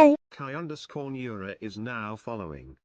Kai_Neura is now following.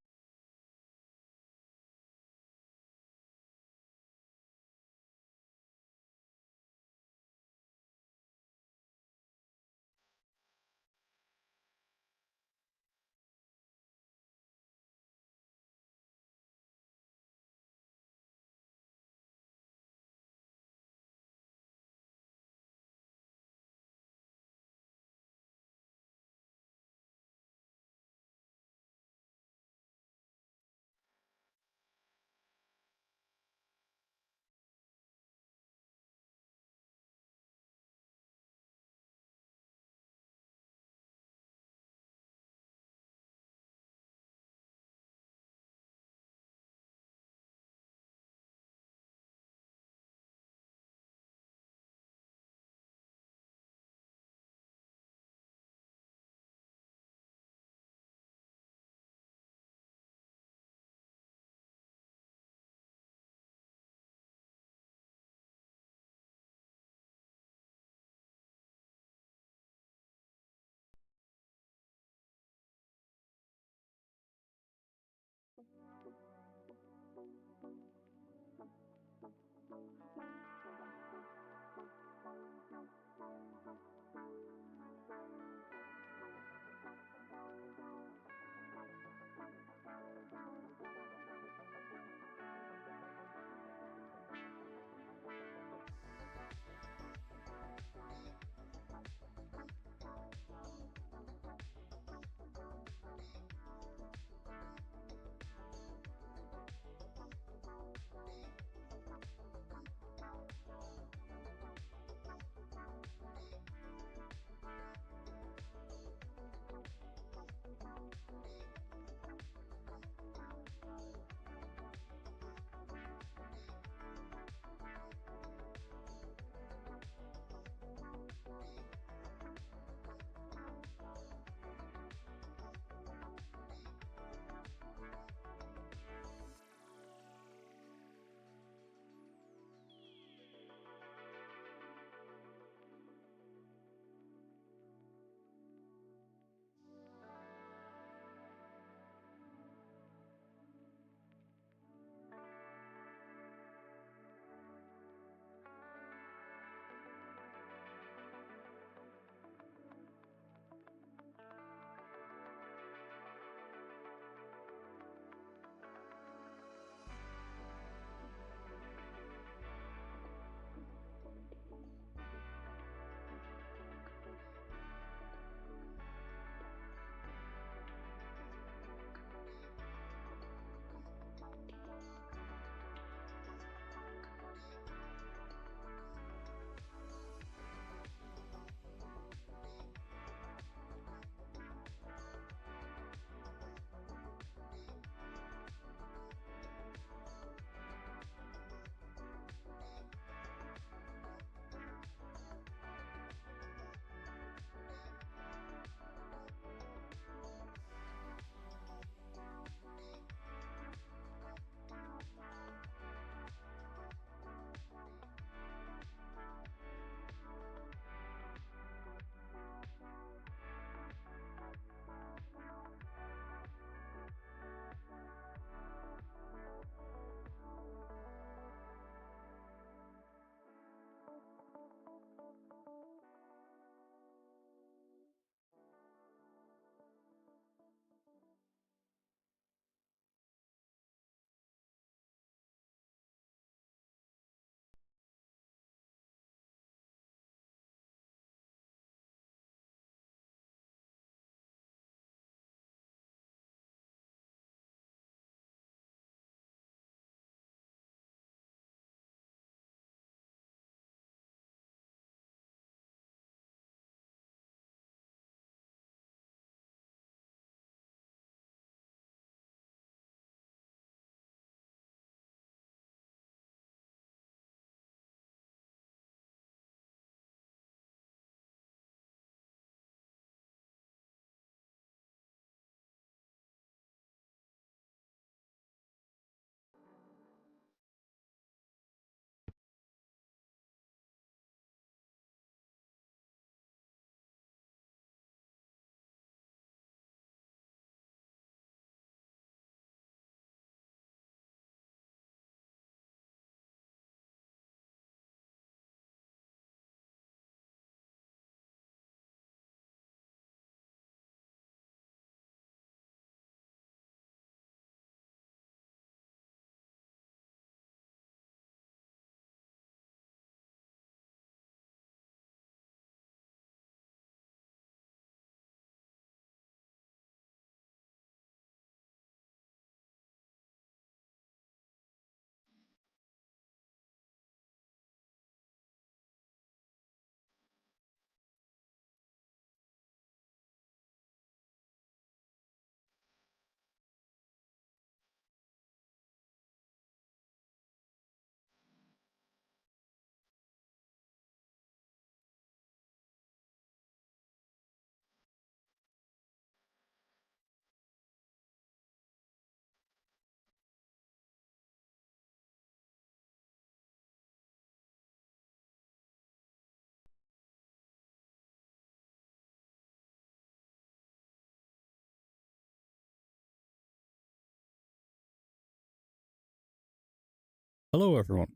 Hello everyone.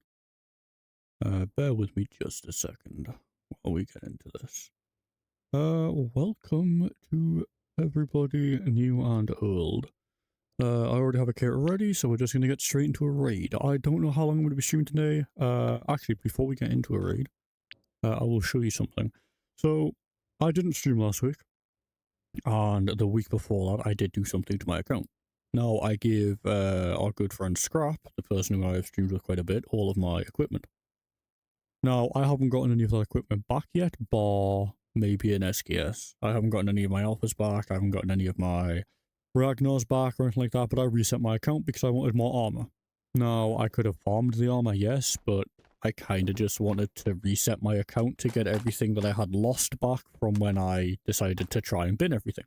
Bear with me just a second while we get into this. Welcome to everybody new and old. I already have a kit ready, so we're just going to get straight into a raid. I don't know how long I'm going to be streaming today. Actually, before we get into a raid, I will show you something. So, I didn't stream last week, and the week before that, I did do something to my account. Now, I gave our good friend Scrap, the person who I've streamed with quite a bit, all of my equipment. Now, I haven't gotten any of that equipment back yet, bar maybe an SKS. I haven't gotten any of my Alphas back, I haven't gotten any of my Ragnars back or anything like that, but I reset my account because I wanted more armor. Now, I could have farmed the armor, yes, but I kinda just wanted to reset my account to get everything that I had lost back from when I decided to try and bin everything.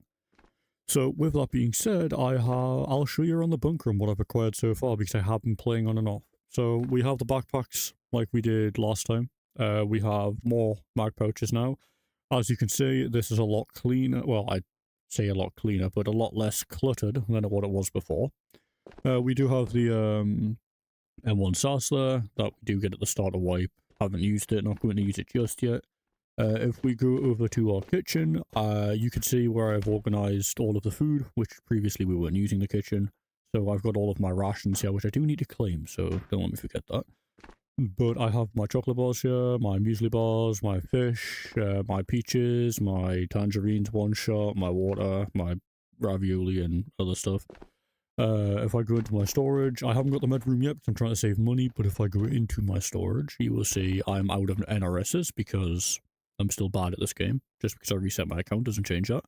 So, with that being said, I'll show you around the bunker and what I've acquired so far because I have been playing on and off. So, we have the backpacks like we did last time. We have more mag pouches now. As you can see, this is a lot cleaner. Well, I'd say a lot cleaner, but a lot less cluttered than what it was before. We do have the M1 SAS there that we do get at the start of wipe. Haven't used it, not going to use it just yet. If we go over to our kitchen, you can see where I've organised all of the food, which previously we weren't using the kitchen. So I've got all of my rations here, which I do need to claim, so don't let me forget that. But I have my chocolate bars here, my muesli bars, my fish, my peaches, my tangerines one shot, my water, my ravioli and other stuff. If I go into my storage, I haven't got the med room yet because I'm trying to save money, but if I go into my storage, you will see I'm out of NRSs because I'm still bad at this game. Just because I reset my account doesn't change that.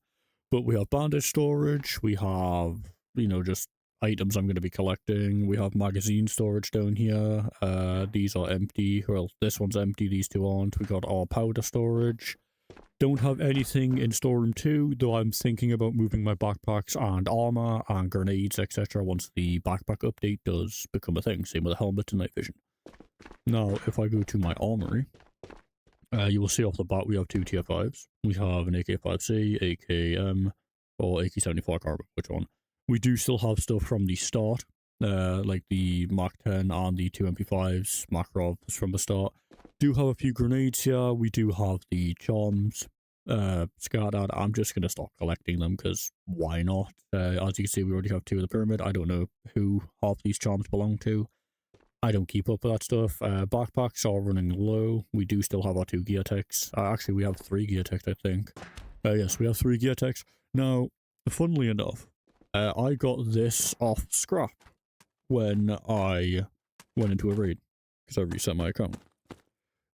But we have bandage storage, we have, you know, just items I'm going to be collecting. We have magazine storage down here. These are empty. Well, this one's empty, these two aren't. We got our powder storage. Don't have anything in storeroom 2, though I'm thinking about moving my backpacks and armor and grenades, etc. once the backpack update does become a thing. Same with the helmet and night vision. Now, if I go to my armory, you will see off the bat we have 2 tier 5s. We have an AK-5C, AKM, or AK-74, I can't remember which one. We do still have stuff from the start, like the Mark 10 and the 2 MP5s, Makarovs from the start. Do have a few grenades here. We do have the charms, scattered. I'm just going to start collecting them because why not? As you can see, we already have 2 of the pyramid. I don't know who half these charms belong to. I don't keep up with that stuff. Backpacks are running low. We do still have our 2 gear techs. Actually, we have 3 gear techs, I think. Yes, we have 3 gear techs. Now, funnily enough, I got this off Scrap when I went into a raid because I reset my account.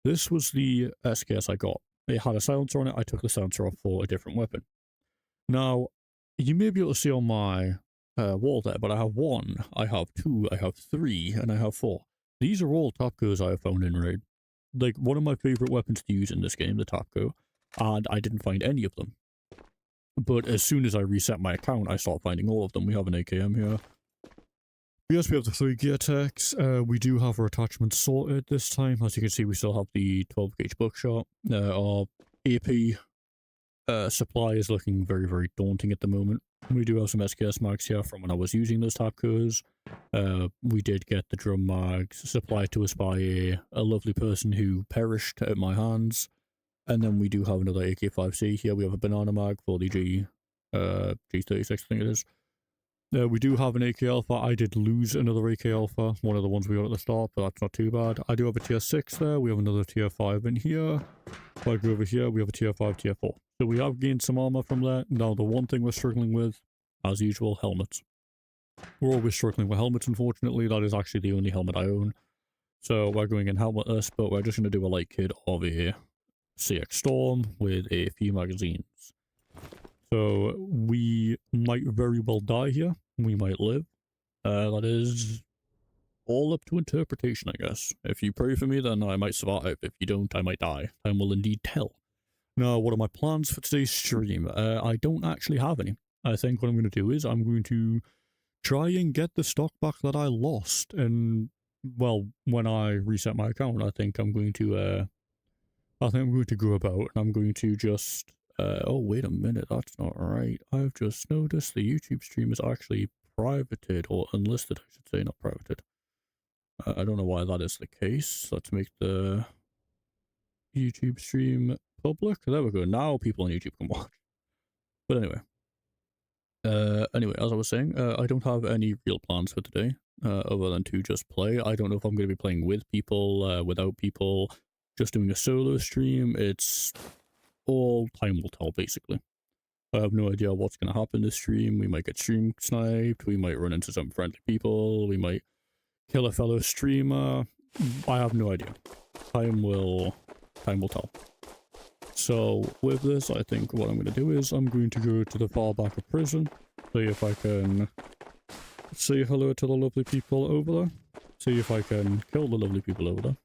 This was the SKS I got. It had a silencer on it. I took the silencer off for a different weapon. Now, you may be able to see on my wall there, but I have 1, I have 2, I have 3, and I have 4. These are all Tapcos I have found in raid. Like, one of my favourite weapons to use in this game, the Tapco, and I didn't find any of them. But as soon as I reset my account, I start finding all of them. We have an AKM here. Yes, we have the 3 gear techs. We do have our attachments sorted this time. As you can see, we still have the 12 gauge buckshot. Our AP supply is looking very, very daunting at the moment. We do have some SKS mags here from when I was using those Tapcos. We did get the drum mags supplied to us by a lovely person who perished at my hands. And then we do have another AK-5C here. We have a banana mag for the G36, I think it is. We do have an AK Alpha. I did lose another AK Alpha, one of the ones we got at the start, but that's not too bad. I do have a tier 6 there. We have another tier 5 in here. If I go over here, we have a tier 5, tier 4. So we have gained some armor from there. Now, the one thing we're struggling with, as usual, helmets. We're always struggling with helmets, unfortunately. That is actually the only helmet I own. So we're going in helmetless, but we're just going to do a light kit of a CX Storm with a few magazines. So we might very well die here. We might live. That is all up to interpretation, I guess. If you pray for me, then I might survive. If you don't, I might die. Time will indeed tell. Now, what are my plans for today's stream? I don't actually have any. I think what I'm going to do is I'm going to try and get the stock back that I lost. And, well, when I reset my account, I think I'm going to go about and I'm going to just... oh, wait a minute, that's not right. I've just noticed the YouTube stream is actually privated, or unlisted, I should say, not privated. I don't know why that is the case. Let's make the YouTube stream public. There we go. Now people on YouTube can watch. But anyway, as I was saying, I don't have any real plans for today, other than to just play. I don't know if I'm going to be playing with people, without people, just doing a solo stream. It's all time will tell, basically. I have no idea what's going to happen this stream. We might get stream sniped, we might run into some friendly people, we might kill a fellow streamer. I have no idea. Time will tell. So with this, I think what I'm going to do is I'm going to go to the far back of prison, see if I can say hello to the lovely people over there, see if I can kill the lovely people over there.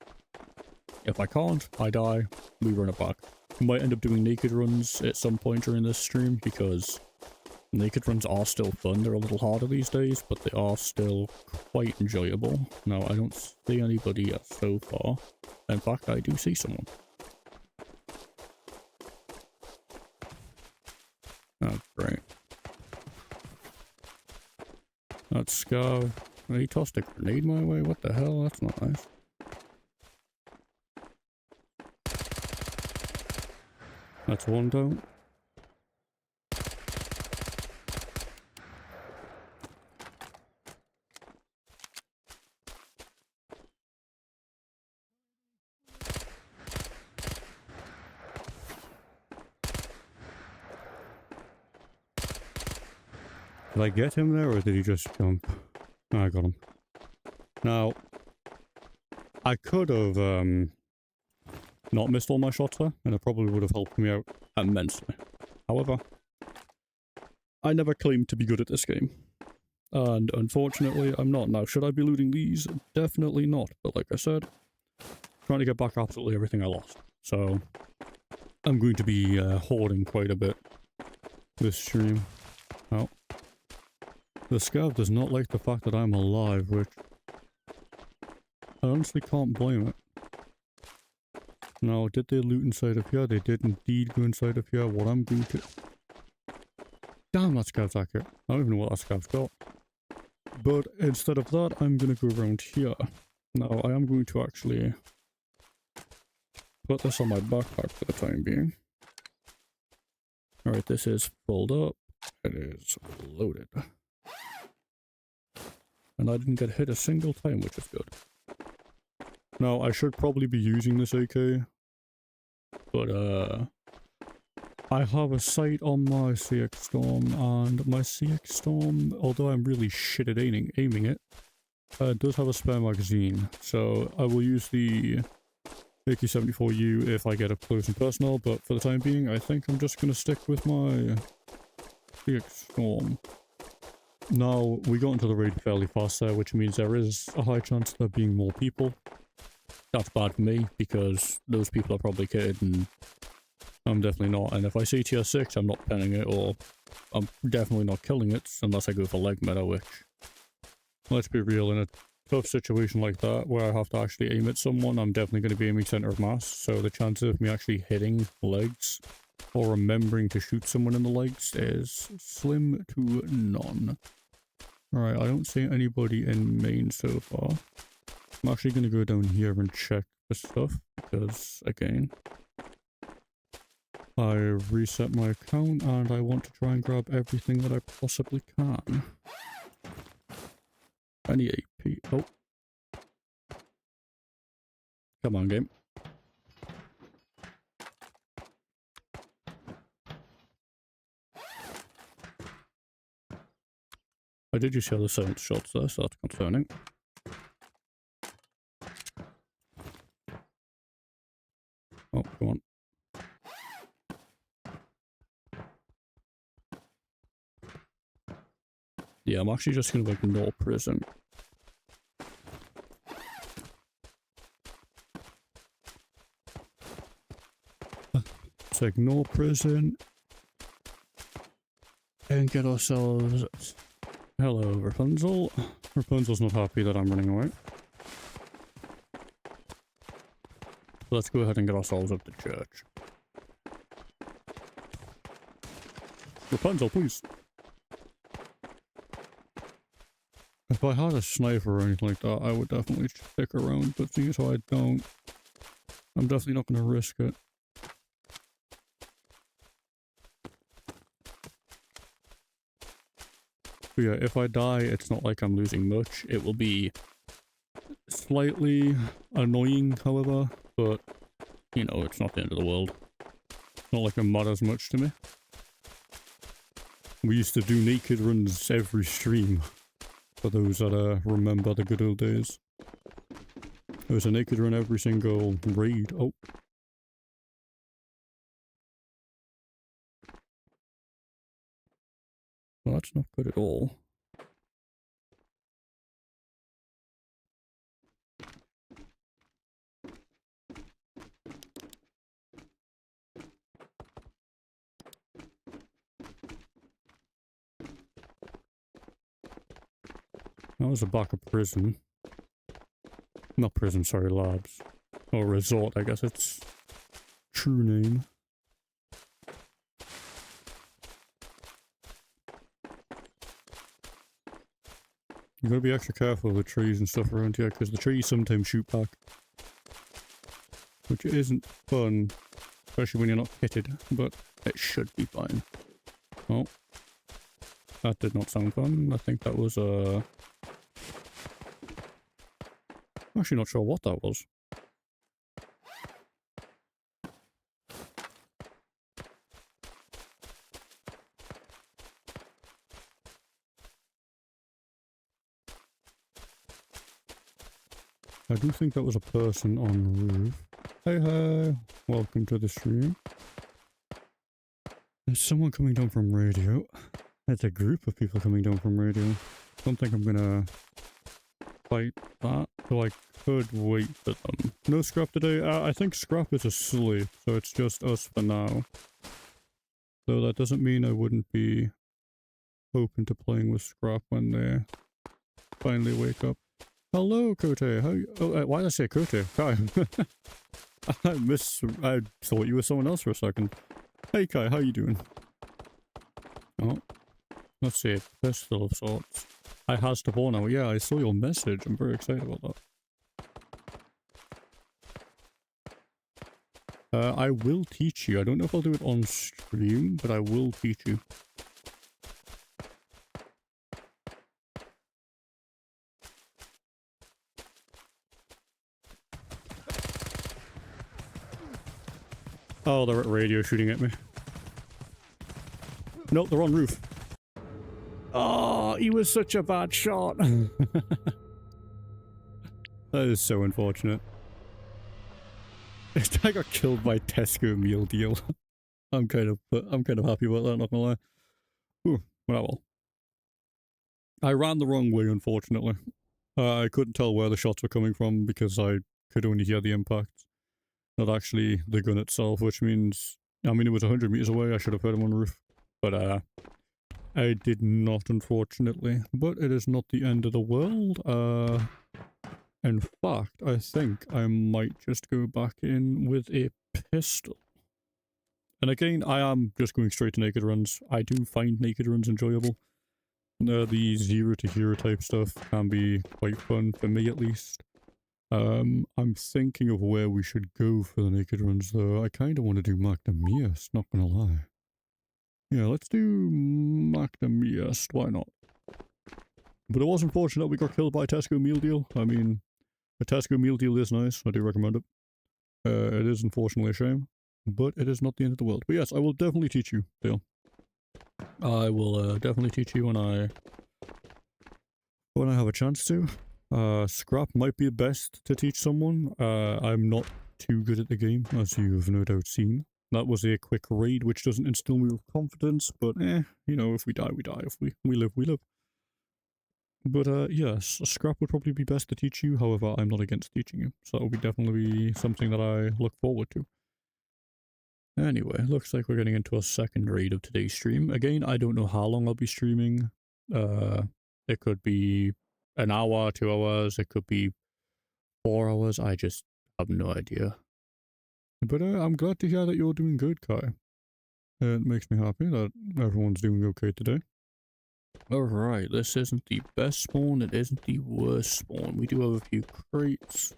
If I can't, I die, we run it back. We might end up doing naked runs at some point during this stream, because naked runs are still fun. They're a little harder these days, but they are still quite enjoyable. Now, I don't see anybody yet so far. In fact, I do see someone. Oh, great. That's Scav. He tossed a grenade my way? What the hell? That's not nice. That's one down. Did I get him there, or did he just jump? Oh, I got him. Now, I could have not missed all my shots there, and it probably would have helped me out immensely. However, I never claimed to be good at this game. And unfortunately, I'm not. Now, should I be looting these? Definitely not. But like I said, trying to get back absolutely everything I lost. So, I'm going to be hoarding quite a bit this stream. Oh. The Scav does not like the fact that I'm alive, which I honestly can't blame it. Now, did they loot inside of here? They did indeed go inside of here. What I'm going to... Damn, that Scav's accurate. I don't even know what that Scav's got. But instead of that, I'm going to go around here. Now, I am going to actually put this on my backpack for the time being. Alright, this is filled up. It is loaded. And I didn't get hit a single time, which is good. Now, I should probably be using this AK. But, I have a sight on my CX Storm, and my CX Storm, although I'm really shit at aiming it, does have a spare magazine. So, I will use the AK-74U if I get up close and personal, but for the time being, I think I'm just going to stick with my CX Storm. Now, we got into the raid fairly fast there, which means there is a high chance of there being more people. That's bad for me, because those people are probably kitted and I'm definitely not. And if I see tier 6, I'm not penning it, or I'm definitely not killing it, unless I go for leg meta, which, let's be real, in a tough situation like that, where I have to actually aim at someone, I'm definitely going to be aiming center of mass, so the chances of me actually hitting legs, or remembering to shoot someone in the legs, is slim to none. Alright, I don't see anybody in main so far. I'm actually going to go down here and check the stuff, because, again, I reset my account and I want to try and grab everything that I possibly can. Any AP. Oh. Come on, game. I did just hear the 7 shots there, so that's concerning. Oh, come on. Yeah, I'm actually just going to ignore prison. Let's ignore prison. And get ourselves... Hello, Rapunzel. Rapunzel's not happy that I'm running away. Let's go ahead and get ourselves up to church. Rapunzel, please. If I had a sniper or anything like that, I would definitely stick around, but seeing as how I don't, I'm definitely not going to risk it. But yeah, if I die, it's not like I'm losing much. It will be slightly annoying, however, but, you know, it's not the end of the world. It's not like it matters much to me. We used to do naked runs every stream, for those that remember the good old days. There was a naked run every single raid. Oh. Well, that's not good at all. That was a back of prison. Not prison, sorry, labs. Or resort, I guess its true name. You gotta be extra careful with trees and stuff around here, because the trees sometimes shoot back. Which isn't fun, especially when you're not hitted, but it should be fine. Oh. That did not sound fun. I think that was I'm actually not sure what that was. I do think that was a person on the roof. Hey, hey, welcome to the stream. There's someone coming down from radio. It's a group of people coming down from radio. Don't think I'm gonna fight that, so I could wait for them. No Scrap today? I think Scrap is asleep, so it's just us for now. So that doesn't mean I wouldn't be open to playing with Scrap when they finally wake up. Hello, Kote. How you? Oh, why did I say Kote? Kai. I thought you were someone else for a second. Hey, Kai. How you doing? Oh, let's see. Pistol of sorts. I has Tabor now. Yeah, I saw your message. I'm very excited about that. I will teach you. I don't know if I'll do it on stream, but I will teach you. Oh, they're at radio shooting at me. Nope, they're on roof. Oh, he was such a bad shot. That is so unfortunate. I got killed by Tesco meal deal. I'm kind of happy about that, not gonna lie. Ooh, well. I ran the wrong way, unfortunately. I couldn't tell where the shots were coming from because I could only hear the impact. Not actually the gun itself, which means, I mean, it was 100 meters away. I should have heard him on the roof. But, I did not, unfortunately. But it is not the end of the world. In fact, I think I might just go back in with a pistol. And again, I am just going straight to naked runs. I do find naked runs enjoyable. The 0 to hero type stuff can be quite fun, for me at least. I'm thinking of where we should go for the naked runs though. I kind of want to do Magnamias, not gonna lie. Yeah, let's do Magnamias, why not? But it was unfortunate we got killed by a Tesco meal deal. I mean, a Tesco meal deal is nice, I do recommend it. It is unfortunately a shame, but it is not the end of the world. But yes, I will definitely teach you, Dale. I will definitely teach you when I have a chance to. Scrap might be best to teach someone. I'm not too good at the game, as you've no doubt seen. That was a quick raid, which doesn't instill me with confidence, but you know, if we die, we die. If we live, we live. But yes, Scrap would probably be best to teach you, however, I'm not against teaching you, so that will be definitely something that I look forward to. Anyway, looks like we're getting into a second raid of today's stream. Again, I don't know how long I'll be streaming. It could be an hour, 2 hours, it could be 4 hours, I just have no idea. But I'm glad to hear that you're doing good, Kai. It makes me happy that everyone's doing okay today. Alright, this isn't the best spawn, it isn't the worst spawn. We do have a few crates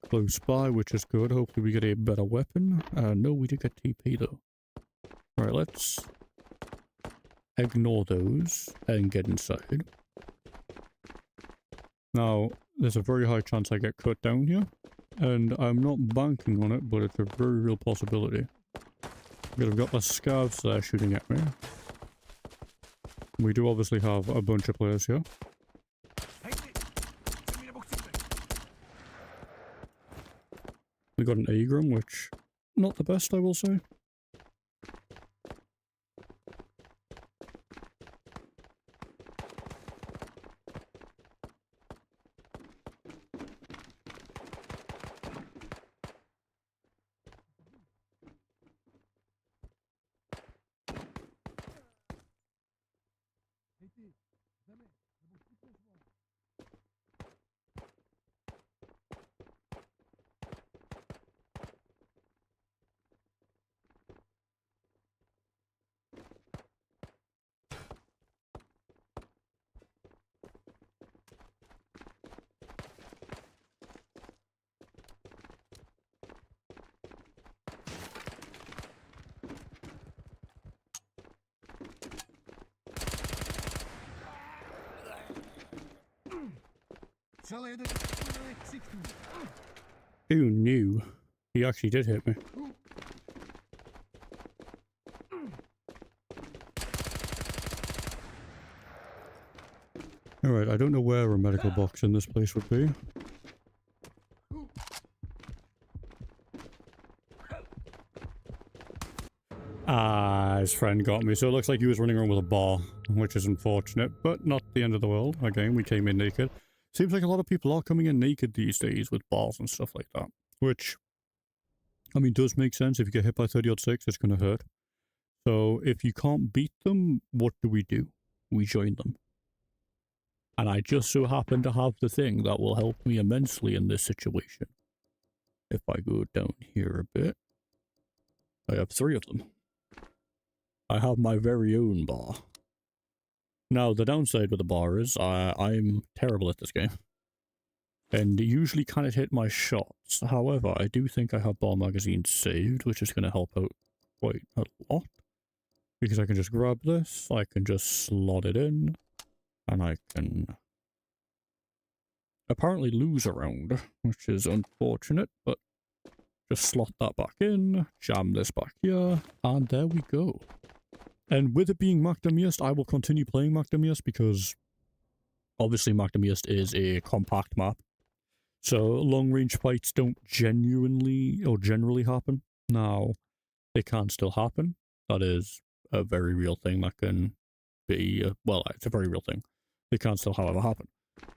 close by, which is good. Hopefully we get a better weapon. No, we did get TP though. Alright, let's ignore those and get inside. Now, there's a very high chance I get cut down here, and I'm not banking on it, but it's a very real possibility. Because I've got the scavs there shooting at me. We do obviously have a bunch of players here. We got an Agram, which, not the best I will say. Who knew? He actually did hit me. Alright, I don't know where a medical box in this place would be. Ah, his friend got me, so it looks like he was running around with a bar, which is unfortunate, but not the end of the world. Again, we came in naked. Seems like a lot of people are coming in naked these days with bars and stuff like that, which, I mean, does make sense. If you get hit by 30-6, it's going to hurt. So if you can't beat them, what do? We join them. And I just so happen to have the thing that will help me immensely in this situation. If I go down here a bit, I have 3 of them. I have my very own bar. Now, the downside with the bar is I'm terrible at this game. And usually cannot hit my shots. However, I do think I have bar magazines saved, which is going to help out quite a lot. Because I can just grab this, I can just slot it in, and I can apparently lose a round, which is unfortunate, but just slot that back in, jam this back here, and there we go. And with it being Magdamiest, I will continue playing Magdamiest because obviously Magdamiest is a compact map. So long-range fights don't generally happen. Now, they can still happen. That is a very real thing that can be, well, it's a very real thing. They can still, however, happen.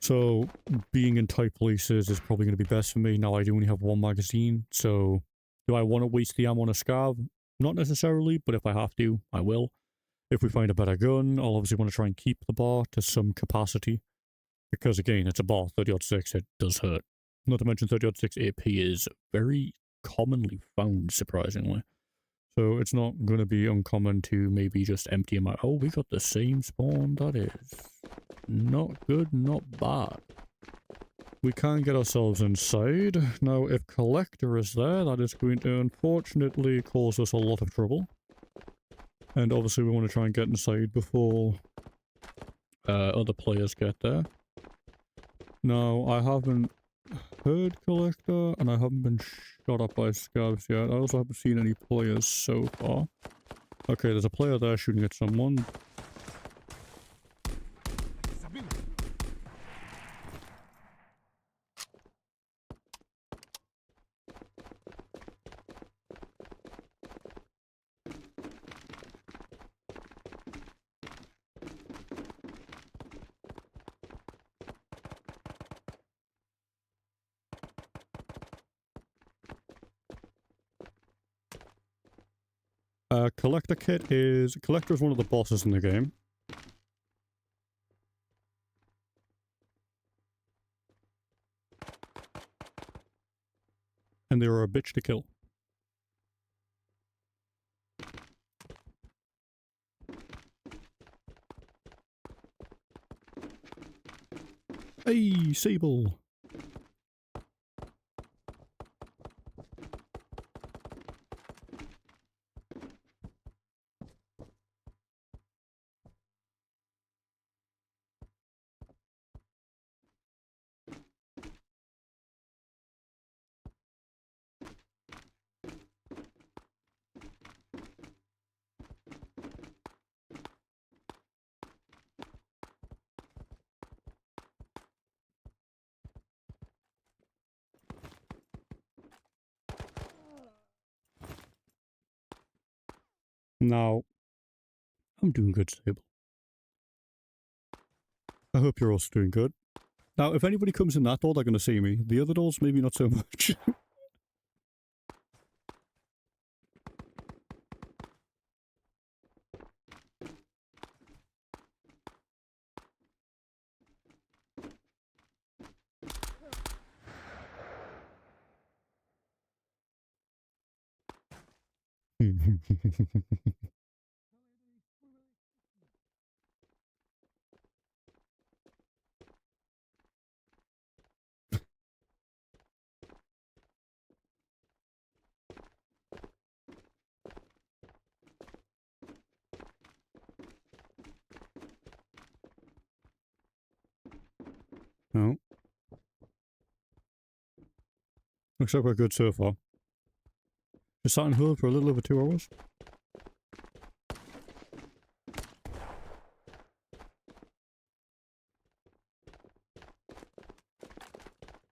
So, being in tight places is probably going to be best for me. Now, I do only have 1 magazine, so do I want to waste the ammo on a scav? Not necessarily, but if I have to, I will. If we find a better gun, I'll obviously want to try and keep the bar to some capacity. Because again, it's a bar, 30-6, it does hurt. Not to mention 30-6 AP is very commonly found, surprisingly. So it's not going to be uncommon to maybe just empty my... Oh, we got the same spawn, that is not good, not bad. We can get ourselves inside. Now, if Collector is there, that is going to unfortunately cause us a lot of trouble. And obviously we want to try and get inside before other players get there. Now, I haven't heard Collector, and I haven't been shot up by scavs yet. I also haven't seen any players so far. Okay, there's a player there shooting at someone. Collector is one of the bosses in the game. And they are a bitch to kill. Hey, Sable. Now, I'm doing good, Sable. I hope you're also doing good. Now, if anybody comes in that door, they're going to see me. The other doors, maybe not so much. No. Looks like we're good so far. Just sat on hold for a little over 2 hours.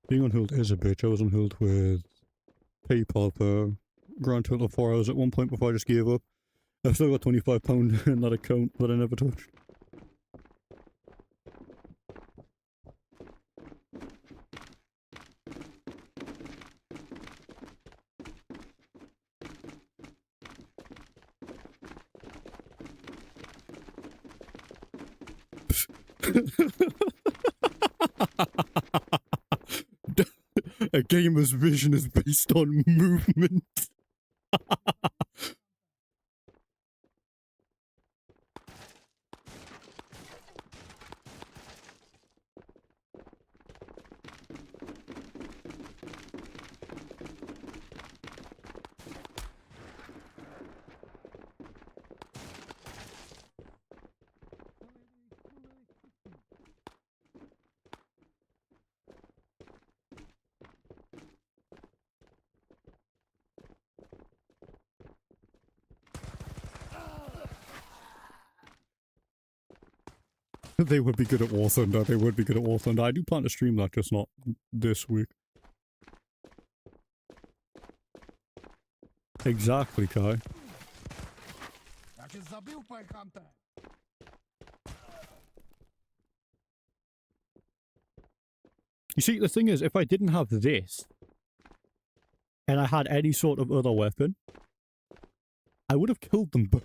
Being on hold is a bitch. I was on hold with PayPal for grand total of 4 hours at one point before I just gave up. I've still got £25 in that account that I never touched. A gamer's vision is based on movement. They would be good at War Thunder. They would be good at War Thunder. I do plan to stream that, just not this week. Exactly, Kai. You see, the thing is, if I didn't have this, and I had any sort of other weapon, I would have killed them both.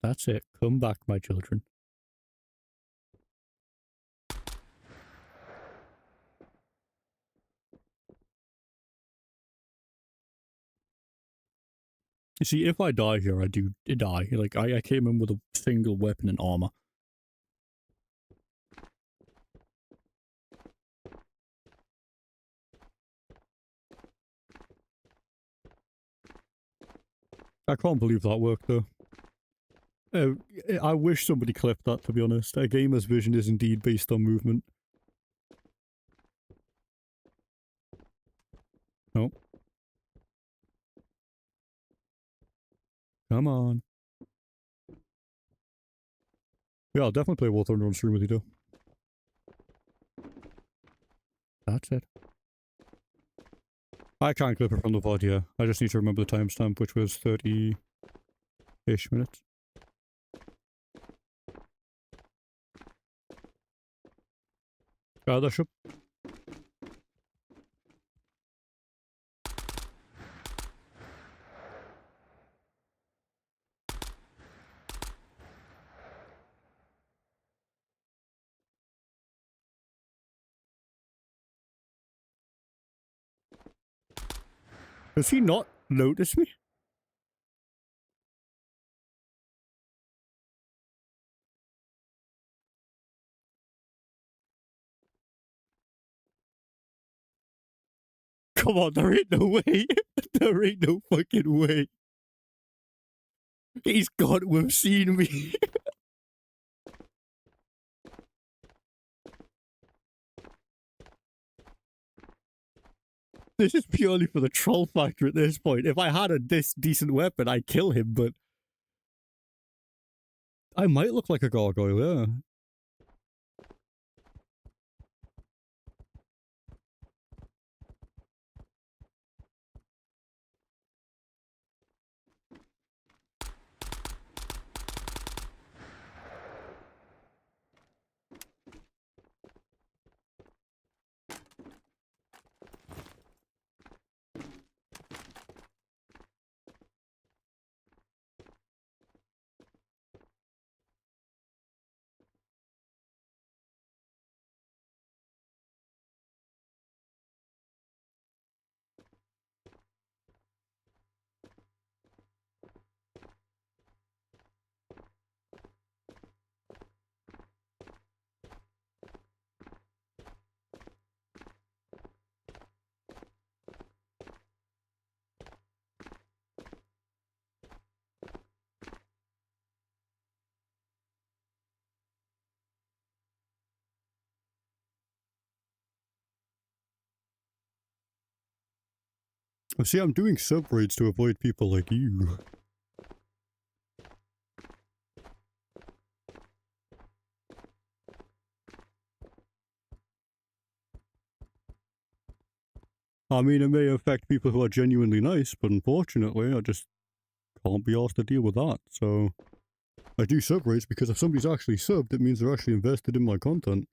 That's it. Come back, my children. You see, if I die here, I do die. Like, I came in with a single weapon and armor. I can't believe that worked, though. I wish somebody clipped that, to be honest. A gamer's vision is indeed based on movement. Oh. Come on. Yeah, I'll definitely play War Thunder on stream with you, though. That's it. I can't clip it from the VOD, yeah. I just need to remember the timestamp, which was 30-ish minutes. That should... Does he not notice me? Come on, there ain't no way. There ain't no fucking way. He's got to have seen me. This is purely for the troll factor at this point. If I had a decent weapon, I'd kill him, but... I might look like a gargoyle, yeah. See, I'm doing sub raids to avoid people like you. I mean, it may affect people who are genuinely nice, but unfortunately, I just can't be asked to deal with that, so... I do sub raids because if somebody's actually subbed, it means they're actually invested in my content.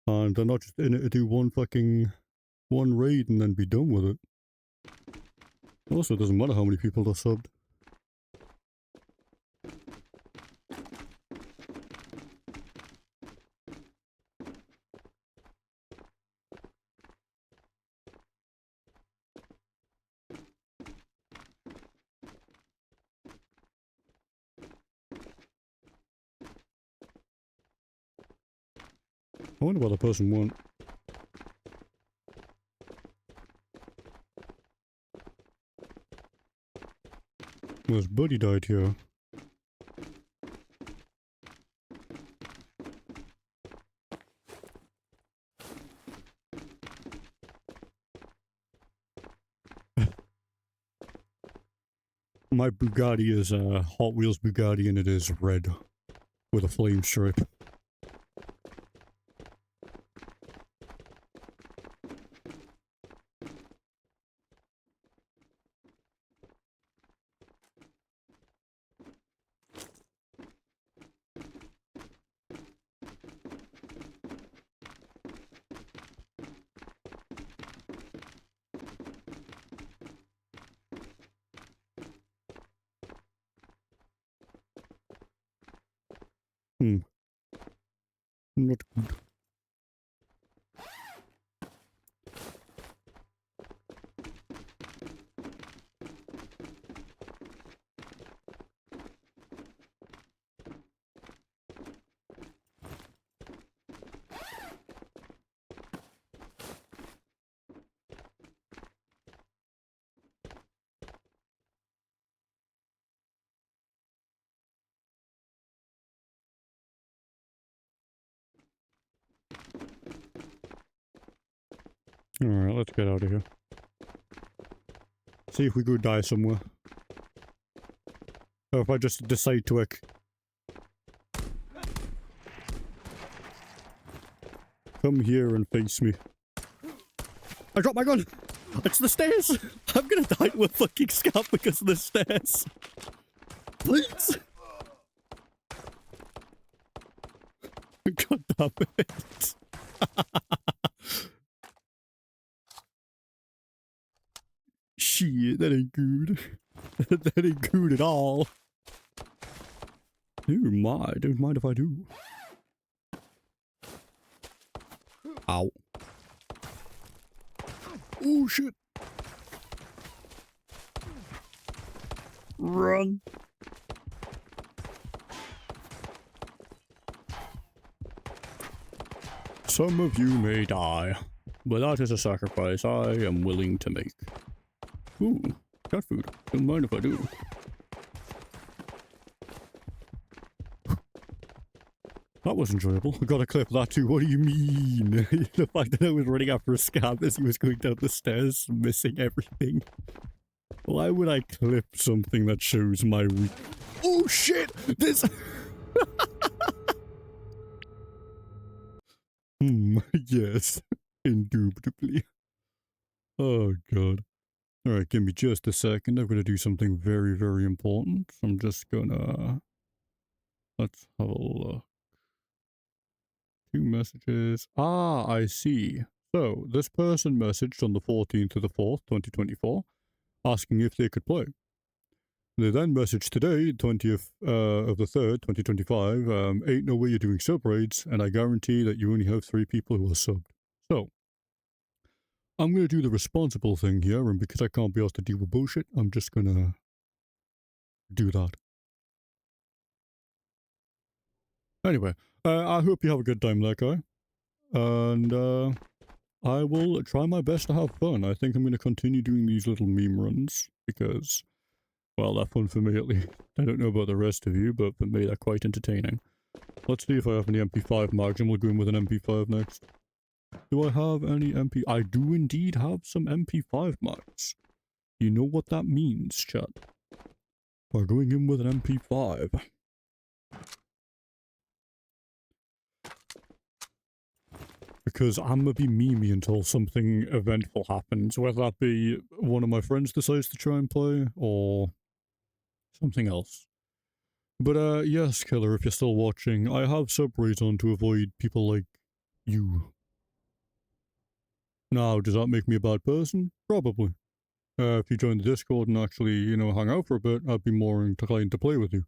And they're not just in it to do one raid and then be done with it. Also, it doesn't matter how many people are subbed. I wonder what the person want. Well, his buddy died here. My Bugatti is a Hot Wheels Bugatti and it is red with a flame stripe. Not good. Alright, let's get out of here. See if we go die somewhere. Or if I just decide to come here and face me. I dropped my gun! It's the stairs! I'm gonna die to a fucking scalp because of the stairs. Please! God damn it. Shit, that ain't good. That ain't good at all. Don't mind if I do. Ow. Oh shit. Run! Some of you may die, but that is a sacrifice I am willing to make. Ooh, cat food. Don't mind if I do. That was enjoyable. I got a clip of that too. What do you mean? The fact that I was running after a scab as he was going down the stairs, missing everything. Why would I clip something that shows my weak... Oh shit! This... yes. Indubitably. Oh god. Alright, give me just a second. I'm gonna do something very, very important. I'm just gonna... Let's have a look. 2 messages. Ah, I see. So, this person messaged on the 14th of the 4th, 2024, asking if they could play. They then messaged today, 20th of the 3rd, 2025, ain't no way you're doing sub raids, and I guarantee that you only have 3 people who are subbed. So, I'm going to do the responsible thing here, and because I can't be asked to deal with bullshit, I'm just going to do that. Anyway, I hope you have a good time there, guy. And, I will try my best to have fun. I think I'm going to continue doing these little meme runs, because, well, they're fun for me at least. I don't know about the rest of you, but for me they're quite entertaining. Let's see if I have any MP5 mags, and we'll go in with an MP5 next. Do I have any MP... I do indeed have some MP5 mags. You know what that means, chat. We're going in with an MP5. Because I'm gonna be memey until something eventful happens, whether that be one of my friends decides to try and play, or something else. But yes, Killer, if you're still watching, I have sub-raids on to avoid people like you. Now, does that make me a bad person? Probably. If you join the Discord and actually, you know, hang out for a bit, I'd be more inclined to play with you.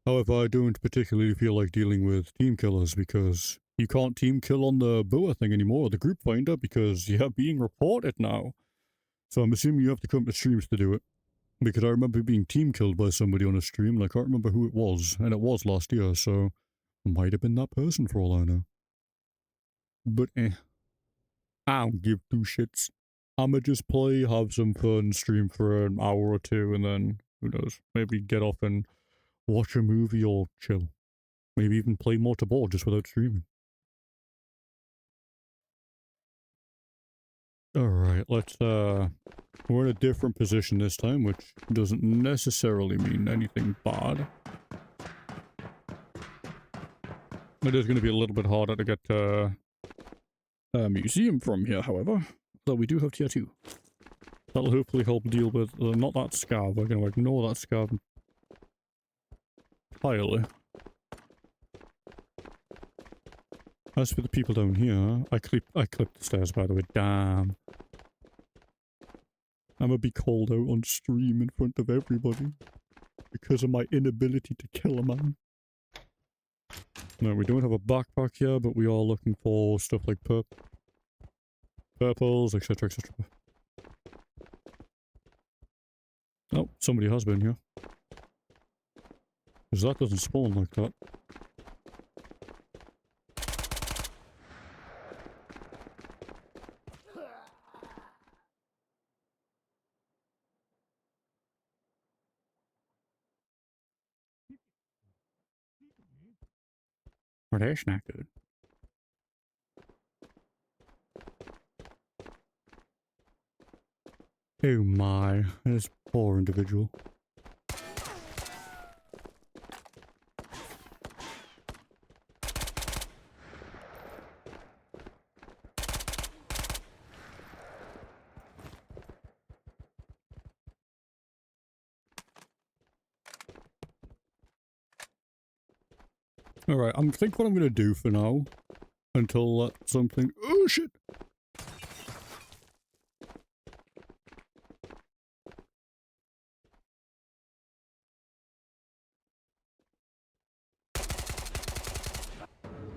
However, I don't particularly feel like dealing with team killers because you can't team kill on the BOA thing anymore, the group finder, because you're being reported now. So I'm assuming you have to come to streams to do it. Because I remember being team killed by somebody on a stream, and I can't remember who it was, and it was last year, so it might have been that person for all I know. But I don't give 2 shits. I'ma just play, have some fun, stream for an hour or 2, and then, who knows, maybe get off and watch a movie or chill. Maybe even play more Tabor just without streaming. Alright, let's, we're in a different position this time, which doesn't necessarily mean anything bad. It is going to be a little bit harder to get, a museum from here, however. Though we do have tier 2. That'll hopefully help deal with, not that scav, we're going to ignore that scav entirely. As for the people down here, I clipped the stairs, by the way, damn. I'm gonna be called out on stream in front of everybody because of my inability to kill a man. No, we don't have a backpack here, but we are looking for stuff like purples, etc, etc. Oh, somebody has been here. Because that doesn't spawn like that. Oh, that's not good. Oh my, this poor individual. Alright, I think what I'm gonna do for now, until something— oh shit!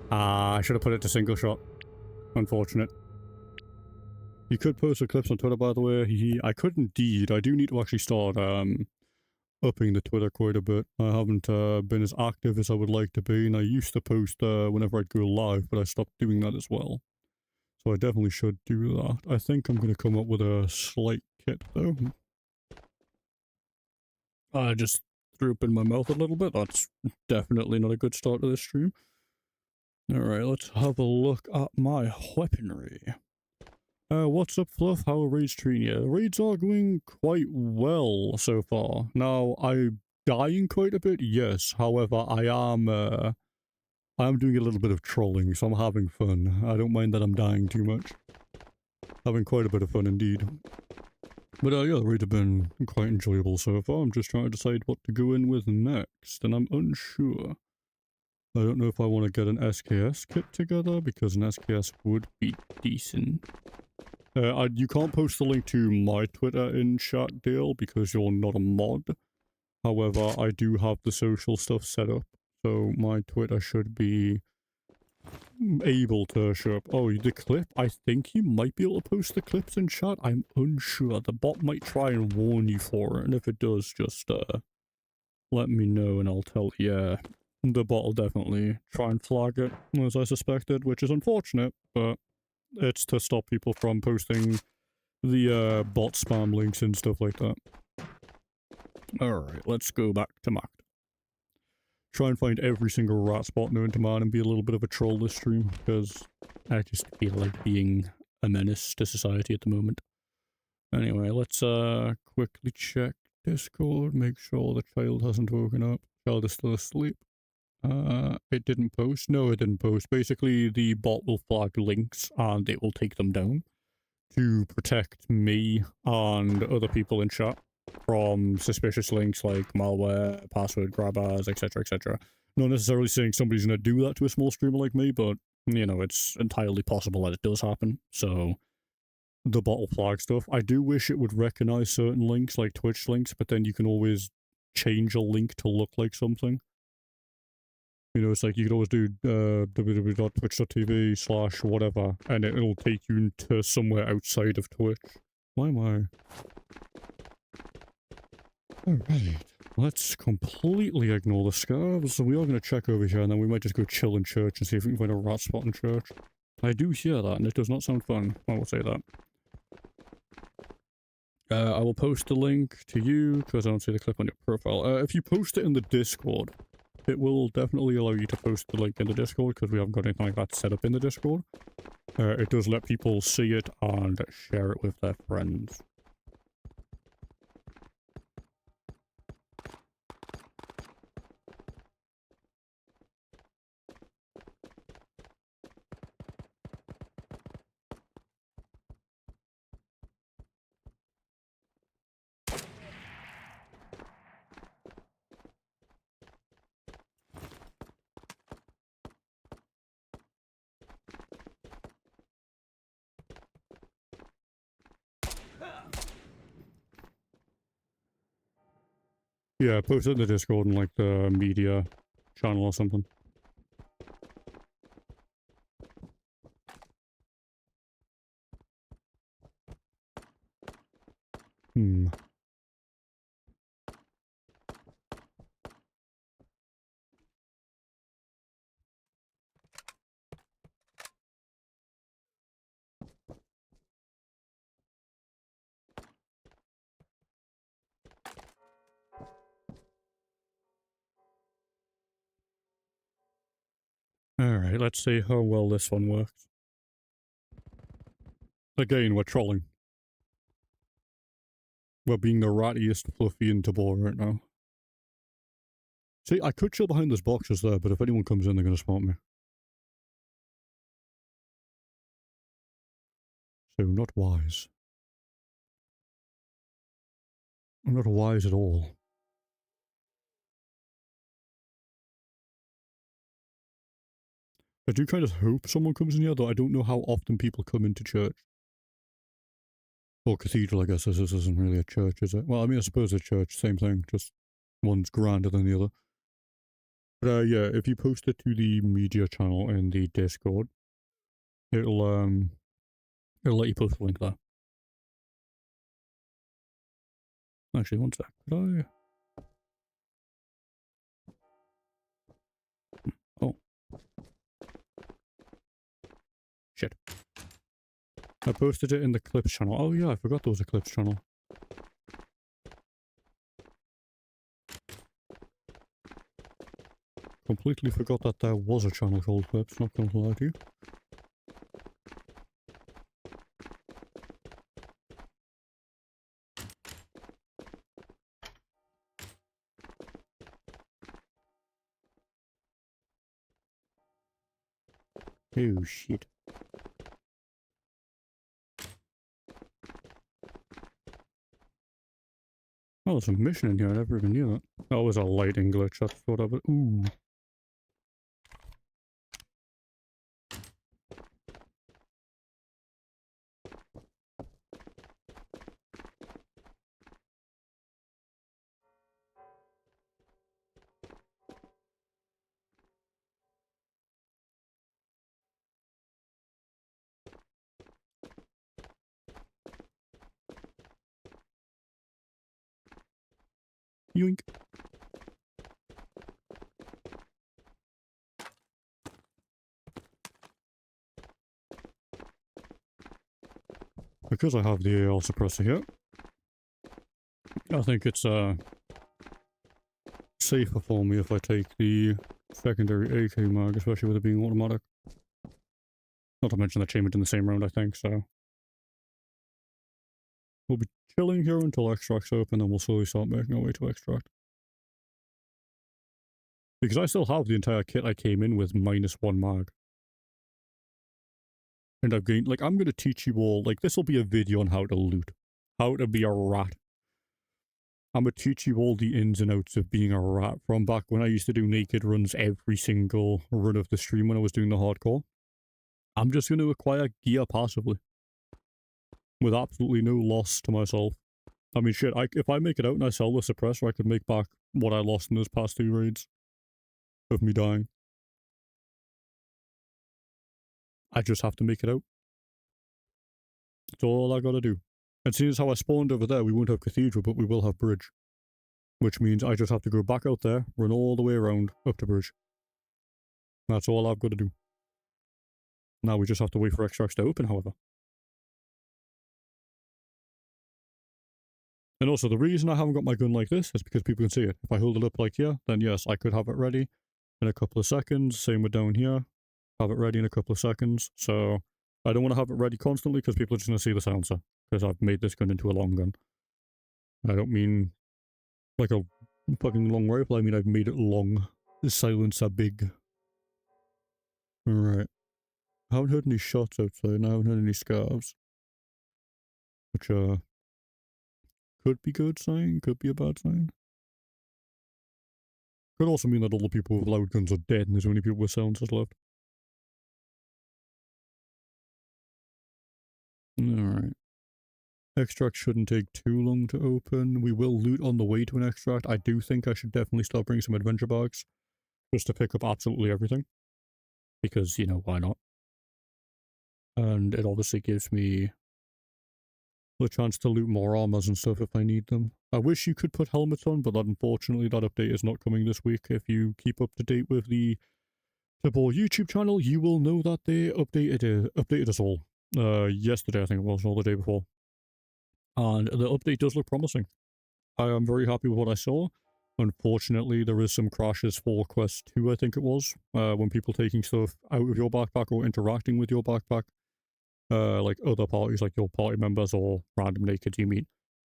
I should have put it to single shot. Unfortunate. You could post the clips on Twitter, by the way. I could indeed. I do need to actually start upping the Twitter quite a bit. I haven't been as active as I would like to be, and I used to post whenever I'd go live, but I stopped doing that as well. So I definitely should do that. I think I'm going to come up with a slight kit, though. I just threw up in my mouth a little bit. That's definitely not a good start to this stream. Alright, let's have a look at my weaponry. What's up, Fluff? How are raids treating you? The raids are going quite well so far. Now, I'm dying quite a bit, yes. However, I am doing a little bit of trolling, so I'm having fun. I don't mind that I'm dying too much. Having quite a bit of fun indeed. But yeah, the raids have been quite enjoyable so far. I'm just trying to decide what to go in with next, and I'm unsure. I don't know if I want to get an SKS kit together, because an SKS would be decent. You can't post the link to my Twitter in chat, Dale, because you're not a mod. However, I do have the social stuff set up, so my Twitter should be able to show up. Oh, the clip? I think you might be able to post the clips in chat. I'm unsure. The bot might try and warn you for it, and if it does, just let me know and I'll tell you. Yeah, the bot will definitely try and flag it, as I suspected, which is unfortunate, but it's to stop people from posting the bot spam links and stuff like that. Alright, let's go back to Mac. Try and find every single rat spot known to man and be a little bit of a troll this stream, because I just feel like being a menace to society at the moment. Anyway, let's quickly check Discord, make sure the child hasn't woken up. Child is still asleep. It didn't post? No, it didn't post. Basically, the bot will flag links and it will take them down to protect me and other people in chat from suspicious links like malware, password grabbers, etc, etc. Not necessarily saying somebody's going to do that to a small streamer like me, but, you know, it's entirely possible that it does happen, so the bot will flag stuff. I do wish it would recognize certain links, like Twitch links, but then you can always change a link to look like something. You know, it's like you could always do www.twitch.tv/whatever, and it'll take you to somewhere outside of Twitch. Why am I... Alright, let's completely ignore the scarves. So we are going to check over here, and then we might just go chill in church and see if we can find a rat spot in church. I do hear that, and it does not sound fun. I will say that. I will post the link to you, because I don't see the clip on your profile. If you post it in the Discord, it will definitely allow you to post the link in the Discord, because we haven't got anything like that set up in the Discord. It does let people see it and share it with their friends. Yeah, post it in the Discord and like the media channel or something. Alright, let's see how well this one works. Again, we're trolling. We're being the rattiest fluffy in Tabor right now. See, I could chill behind those boxes there, but if anyone comes in, they're gonna spot me. So, not wise. I'm not wise at all. I do kind of hope someone comes in here, though I don't know how often people come into church. Or cathedral, I guess. This isn't really a church, is it? Well, I mean, I suppose a church, same thing, just one's grander than the other. But yeah, if you post it to the media channel in the Discord, it'll let you post a link there. Actually, one sec. Could I... Shit. I posted it in the clips channel. Oh yeah, I forgot there was a clips channel. Completely forgot that there was a channel called clips, not gonna lie to you. Oh shit. Oh, there's a mission in here, I never even knew that. That was a lighting glitch, that's what I was. Ooh. Yoink. Because I have the AR suppressor here, I think it's safer for me if I take the secondary AK mag, especially with it being automatic. Not to mention the chambered in the same round, I think, so. We'll be chilling here until extract's open, then we'll slowly start making our way to extract. Because I still have the entire kit I came in with -1 mag. And I've gained, like, I'm going to teach you all, like, this will be a video on how to loot. How to be a rat. I'm going to teach you all the ins and outs of being a rat from back when I used to do naked runs every single run of the stream when I was doing the hardcore. I'm just going to acquire gear passively. With absolutely no loss to myself. I mean, shit, if I make it out and I sell the suppressor, I could make back what I lost in those past 2 raids. Of me dying. I just have to make it out. That's all I gotta do. And seeing as how I spawned over there, we won't have Cathedral, but we will have Bridge. Which means I just have to go back out there, run all the way around, up to Bridge. That's all I've got to do. Now we just have to wait for extracts to open, however. And also, the reason I haven't got my gun like this is because people can see it. If I hold it up like here, then yes, I could have it ready in a couple of seconds. Same with down here. Have it ready in a couple of seconds. So, I don't want to have it ready constantly because people are just going to see the silencer. Because I've made this gun into a long gun. I don't mean like a fucking long rifle, I mean I've made it long. The silencer big. Alright. I haven't heard any shots outside and I haven't heard any scarves. Which, could be a good sign, could be a bad sign. Could also mean that all the people with loud guns are dead and there's only people with silencers left. Alright. Extract shouldn't take too long to open. We will loot on the way to an extract. I do think I should definitely start bringing some adventure bags. Just to pick up absolutely everything. Because, you know, why not? And it obviously gives me the chance to loot more armors and stuff if I need them. I wish you could put helmets on, but unfortunately that update is not coming this week. If you keep up to date with the Tabor YouTube channel, you will know that they updated us all. Yesterday I think it was, or the day before. And the update does look promising. I am very happy with what I saw. Unfortunately, there is some crashes for Quest 2, I think it was, when people taking stuff out of your backpack or interacting with your backpack. Like other parties, like your party members or random nakeds you meet.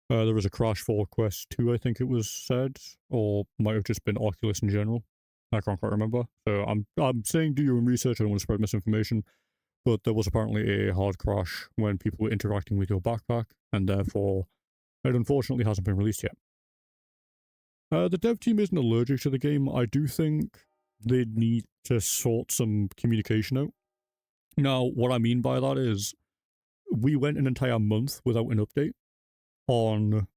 There was a crash for Quest 2, I think it was said, or might have just been Oculus in general. I can't quite remember. So I'm saying do your own research, I don't want to spread misinformation. But there was apparently a hard crash when people were interacting with your backpack, and therefore it unfortunately hasn't been released yet. The dev team isn't allergic to the game. I do think they need to sort some communication out. Now, what I mean by that is, we went an entire month without an update on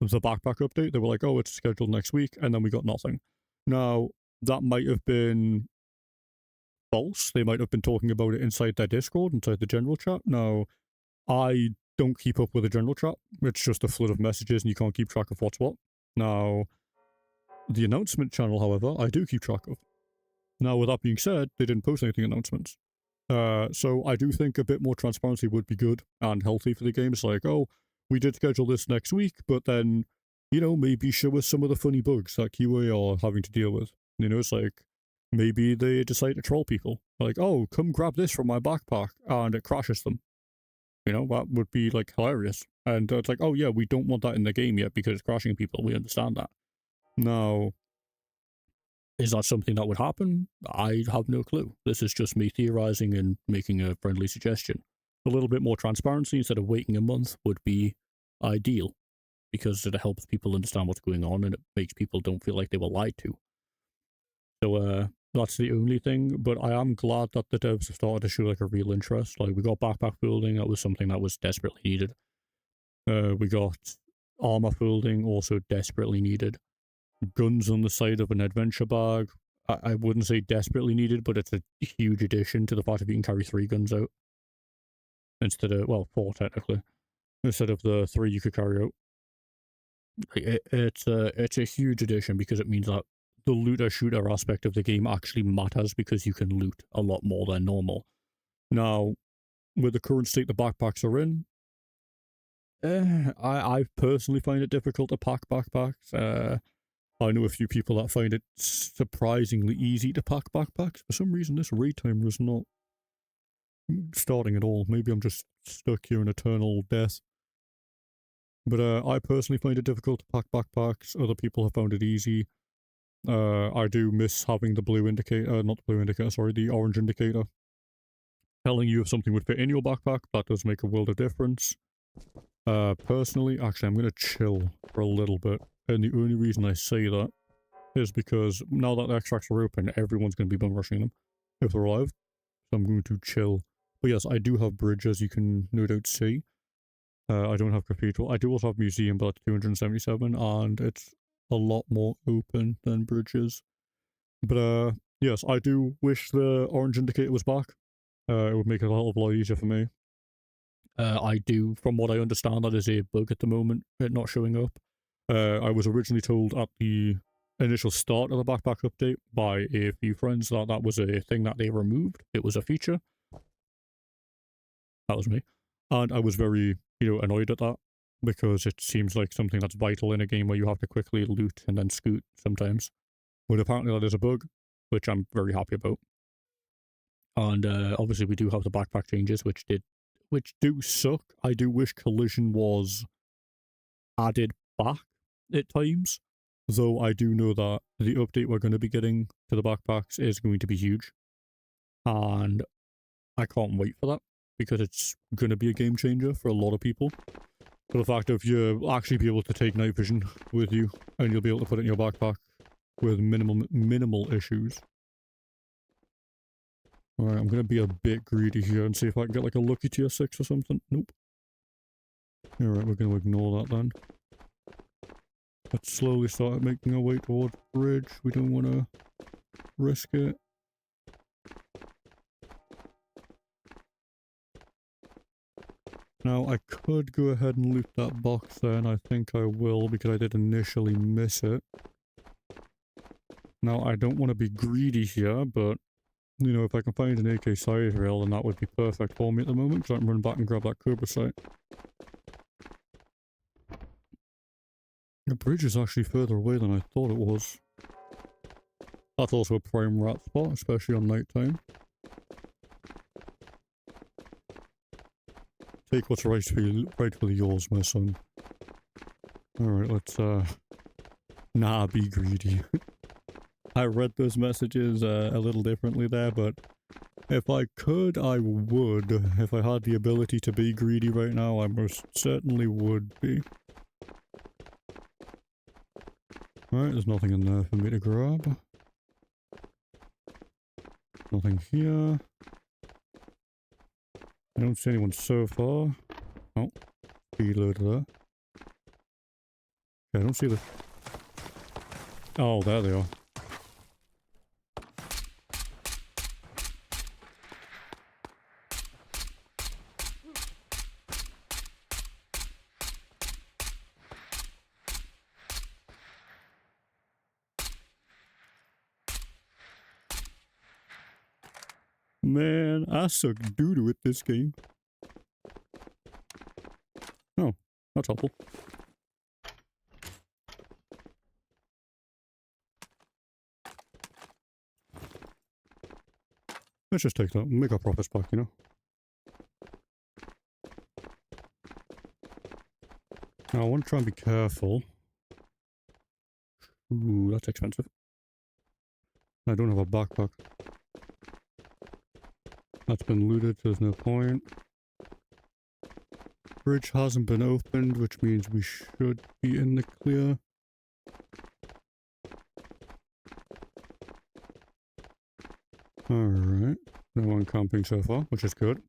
the backpack update. They were like, oh, it's scheduled next week, and then we got nothing. Now, that might have been false. They might have been talking about it inside their Discord, inside the general chat. Now, I don't keep up with the general chat. It's just a flood of messages, and you can't keep track of what's what. Now, the announcement channel, however, I do keep track of. Now, with that being said, they didn't post anything announcements. So I do think a bit more transparency would be good and healthy for the game. It's like, oh, we did schedule this next week, but then, you know, maybe show us some of the funny bugs that QA are having to deal with. You know, it's like, maybe they decide to troll people. Like, oh, come grab this from my backpack, and it crashes them. You know, that would be, like, hilarious. And it's like, oh yeah, we don't want that in the game yet because it's crashing people. We understand that. Now, is that something that would happen? I have no clue. This is just me theorizing and making a friendly suggestion. A little bit more transparency instead of waiting a month would be ideal, because it helps people understand what's going on and it makes people don't feel like they were lied to. So that's the only thing, but I am glad that the devs have started to show like a real interest. Like, we got backpack building, that was something that was desperately needed. We got armor building, also desperately needed. Guns on the side of an adventure bag, I wouldn't say desperately needed, but it's a huge addition to the fact that you can carry 3 guns out. Instead of, well, 4 technically. Instead of the 3 you could carry out. It's a huge addition because it means that the looter-shooter aspect of the game actually matters because you can loot a lot more than normal. Now, with the current state the backpacks are in, I personally find it difficult to pack backpacks. I know a few people that find it surprisingly easy to pack backpacks. For some reason, this raid timer is not starting at all. Maybe I'm just stuck here in eternal death. But I personally find it difficult to pack backpacks. Other people have found it easy. I do miss having the blue indicator, not the blue indicator, sorry, the orange indicator. Telling you if something would fit in your backpack, that does make a world of difference. Personally, actually, I'm going to chill for a little bit. And the only reason I say that is because now that the extracts are open, everyone's going to be bum rushing them if they're alive. So I'm going to chill. But yes, I do have bridge, as you can no doubt see. I don't have cathedral. I do also have museum, but that's 277, and it's a lot more open than bridges. But yes, I do wish the orange indicator was back. It would make it a hell of a lot easier for me. I do, from what I understand, that is a bug at the moment, it not showing up. I was originally told at the initial start of the backpack update by a few friends that that was a thing that they removed. It was a feature. That was me. And I was very, annoyed at that, because it seems like something that's vital in a game where you have to quickly loot and then scoot sometimes. But apparently that is a bug, which I'm very happy about. And obviously we do have the backpack changes, which do suck. I do wish collision was added back at times, though I do know that the update we're going to be getting to the backpacks is going to be huge. And I can't wait for that, because it's going to be a game changer for a lot of people. For the fact of you'll actually be able to take night vision with you, and you'll be able to put it in your backpack with minimal issues. Alright, I'm gonna be a bit greedy here and see if I can get like a lucky tier 6 or something. Nope. Alright, we're gonna ignore that then. Let's slowly start making our way towards the bridge. We don't want to risk it. Now, I could go ahead and loot that box there, and I think I will, because I did initially miss it. Now, I don't want to be greedy here, but if I can find an AK side rail, then that would be perfect for me at the moment, because I can run back and grab that Cobra sight. The bridge is actually further away than I thought it was. That's also a prime rat spot, especially on night time. Take what's rightfully yours, my son. Alright, let's, be greedy. I read those messages a little differently there, but if I could, I would. If I had the ability to be greedy right now, I most certainly would be. Alright, there's nothing in there for me to grab. Nothing here. I don't see anyone so far. Oh, reload there. Okay, I don't see the... Oh, there they are. Man, I suck doo-doo at this game. Oh, that's helpful. Let's just take that and make our profits back, you know? Now, I want to try and be careful. Ooh, that's expensive. I don't have a backpack. That's been looted, there's no point. Bridge hasn't been opened, which means we should be in the clear. Alright. No one camping so far, which is good.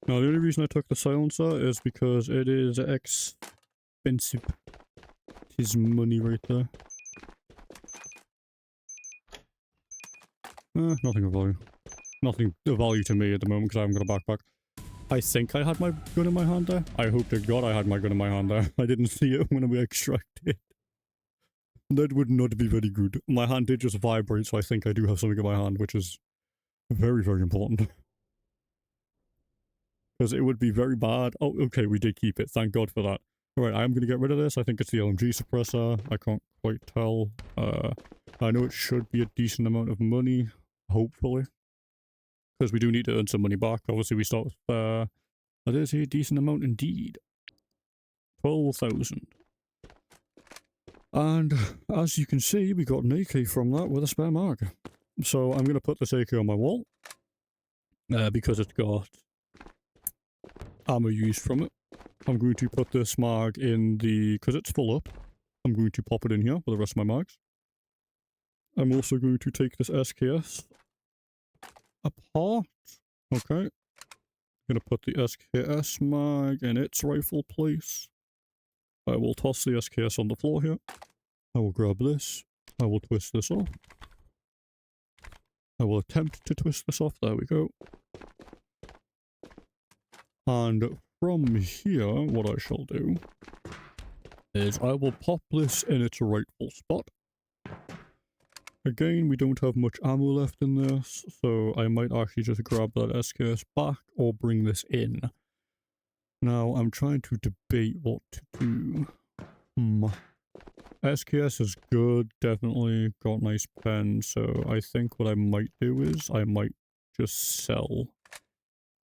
Now, the only reason I took the silencer is because it is expensive. It is money right there. Nothing of value. Nothing of value to me at the moment because I haven't got a backpack. I think I had my gun in my hand there. I hope to God I had my gun in my hand there. I didn't see it when we extracted. That would not be very good. My hand did just vibrate, so I think I do have something in my hand, which is very, very important. Because it would be very bad. Oh, okay, we did keep it. Thank God for that. Alright, I am going to get rid of this. I think it's the LMG suppressor. I can't quite tell. I know it should be a decent amount of money. Hopefully. Because we do need to earn some money back. Obviously, we start with, that is a decent amount indeed. 12,000. And as you can see, we got an AK from that with a spare mag. So I'm going to put this AK on my wall. Because it's got ammo used from it. I'm going to put this mag in the... because it's full up. I'm going to pop it in here with the rest of my mags. I'm also going to take this SKS apart. Okay. I'm going to put the SKS mag in its rightful place. I will toss the SKS on the floor here. I will grab this. I will twist this off. I will attempt to twist this off. There we go. And from here, what I shall do is I will pop this in its rightful spot. Again, we don't have much ammo left in this, so I might actually just grab that SKS back or bring this in. Now, I'm trying to debate what to do. SKS is good, definitely got nice pen, so I think what I might do is I might just sell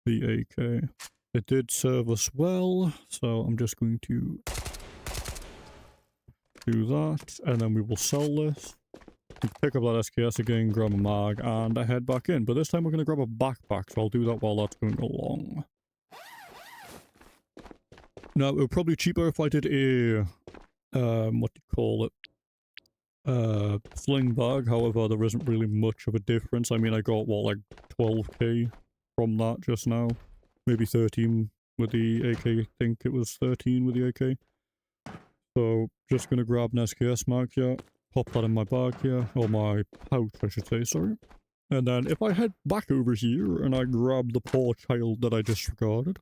the AK. It did serve us well, so I'm just going to do that, and then we will sell this. Pick up that SKS again, grab a mag, and I head back in. But this time we're going to grab a backpack, so I'll do that while that's going along. Now, it would probably be cheaper if I did a, what do you call it? Sling bag. However, there isn't really much of a difference. I mean, I got, what, like 12k from that just now. Maybe 13 with the AK. I think it was 13 with the AK. So, just going to grab an SKS mag here. Pop that in my bag here, or my pouch I should say, sorry. And then if I head back over here and I grab the poor child that I disregarded,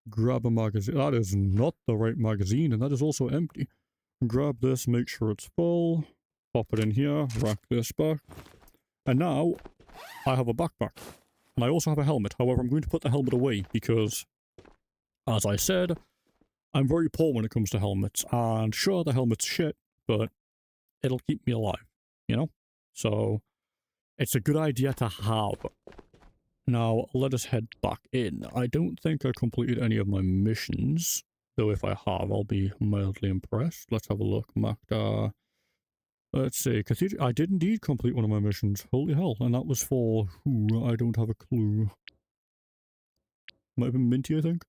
grab a magazine, that is not the right magazine and that is also empty. Grab this, make sure it's full, pop it in here, rack this back. And now, I have a backpack. And I also have a helmet, however I'm going to put the helmet away because, as I said, I'm very poor when it comes to helmets. And sure, the helmet's shit, but it'll keep me alive, you know? So, it's a good idea to have. Now, let us head back in. I don't think I completed any of my missions, though if I have, I'll be mildly impressed. Let's have a look. Makda. Let's see. Cathedral. I did indeed complete one of my missions. Holy hell. And that was for who? I don't have a clue. Might have been Minty, I think.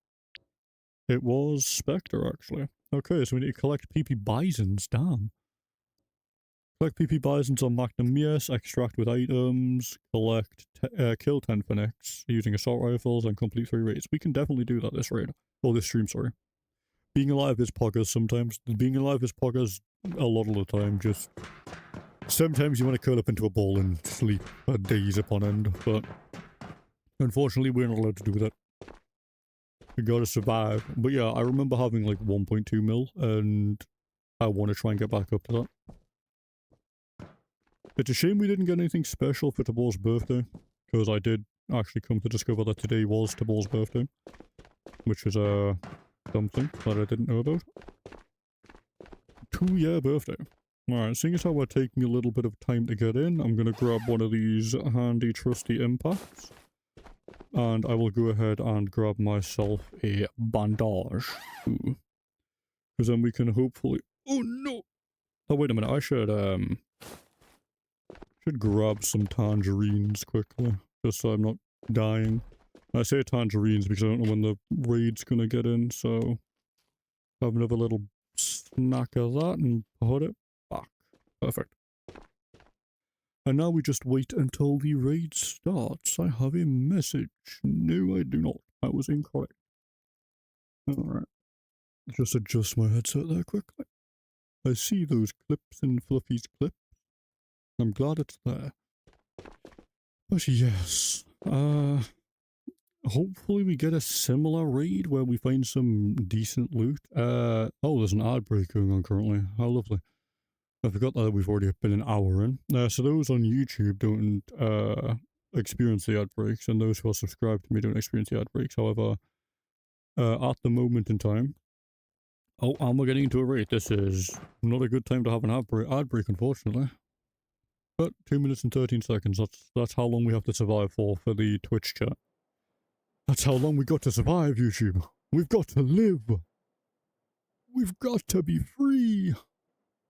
It was Spectre, actually. Okay, so we need to collect PP Bisons. Damn. Collect PP Bisons on Magnum, yes. Extract with items. Collect, kill 10 Phoenix using assault rifles and complete 3 raids. We can definitely do that this raid. Or this stream, sorry. Being alive is poggers sometimes. Being alive is poggers a lot of the time. Just sometimes you want to curl up into a ball and sleep for days upon end. But unfortunately, we're not allowed to do that. We gotta survive. But yeah, I remember having like 1.2 mil and I want to try and get back up to that. It's a shame we didn't get anything special for Tabor's birthday, because I did actually come to discover that today was Tabor's birthday, which is something that I didn't know about. 2-year birthday. Alright, seeing as how we're taking a little bit of time to get in, I'm gonna grab one of these handy trusty impacts. And I will go ahead and grab myself a bandage. Because then we can hopefully... Oh no! Oh wait a minute, I should grab some tangerines quickly. Just so I'm not dying. I say tangerines because I don't know when the raid's gonna get in, so... Have another little snack of that and put it back. Perfect. And now we just wait until the raid starts. I have a message. No, I do not. I was incorrect. Alright. Just adjust my headset there quickly. I see those clips in Fluffy's clip. I'm glad it's there. But yes, hopefully we get a similar raid where we find some decent loot. Oh, there's an ad break going on currently. How lovely. I forgot that we've already been an hour in. So those on YouTube don't experience the ad breaks, and those who are subscribed to me don't experience the ad breaks. However, at the moment in time... Oh, and we're getting into a raid. This is not a good time to have an ad break, unfortunately. But 2 minutes and 13 seconds, that's how long we have to survive for the Twitch chat. That's how long we got to survive, YouTube. We've got to live. We've got to be free.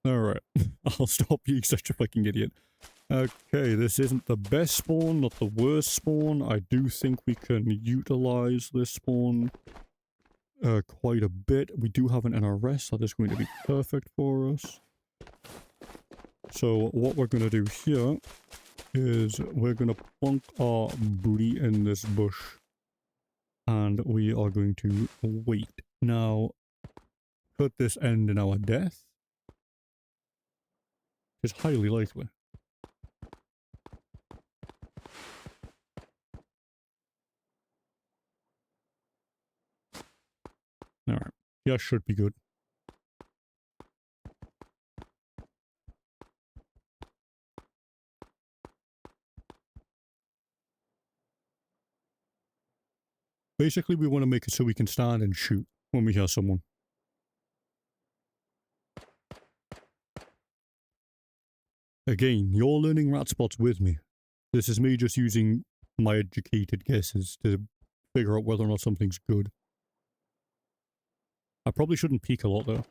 Alright, I'll stop being such a fucking idiot. Okay, this isn't the best spawn, not the worst spawn. I do think we can utilize this spawn quite a bit. We do have an NRS, that is going to be perfect for us. So what we're going to do here is we're going to plunk our booty in this bush. And we are going to wait. Now, could this end in our death? It's highly likely. Alright. Yeah, should be good. Basically, we want to make it so we can stand and shoot when we hear someone. Again, you're learning rat spots with me. This is me just using my educated guesses to figure out whether or not something's good. I probably shouldn't peek a lot though.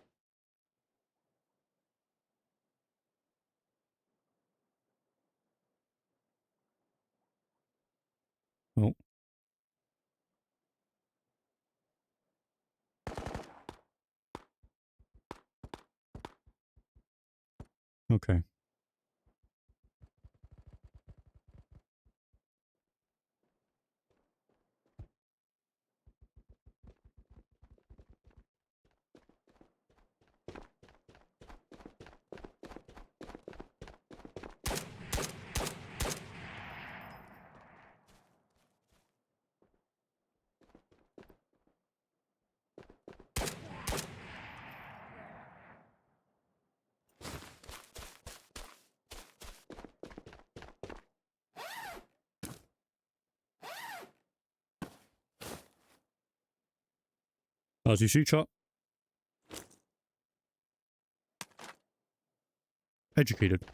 Oh. Okay. As you see, chat. Educated.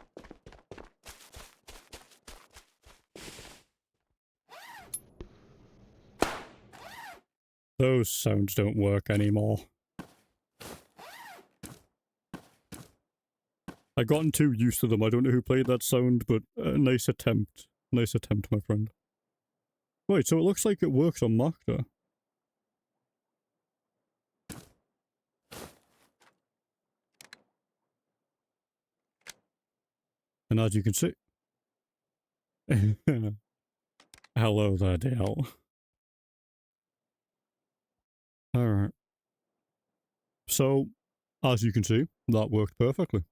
Those sounds don't work anymore. I've gotten too used to them. I don't know who played that sound, but nice attempt. Nice attempt, my friend. Wait, so it looks like it works on Makta. And as you can see... Hello there, Dale. Alright. So, as you can see, that worked perfectly.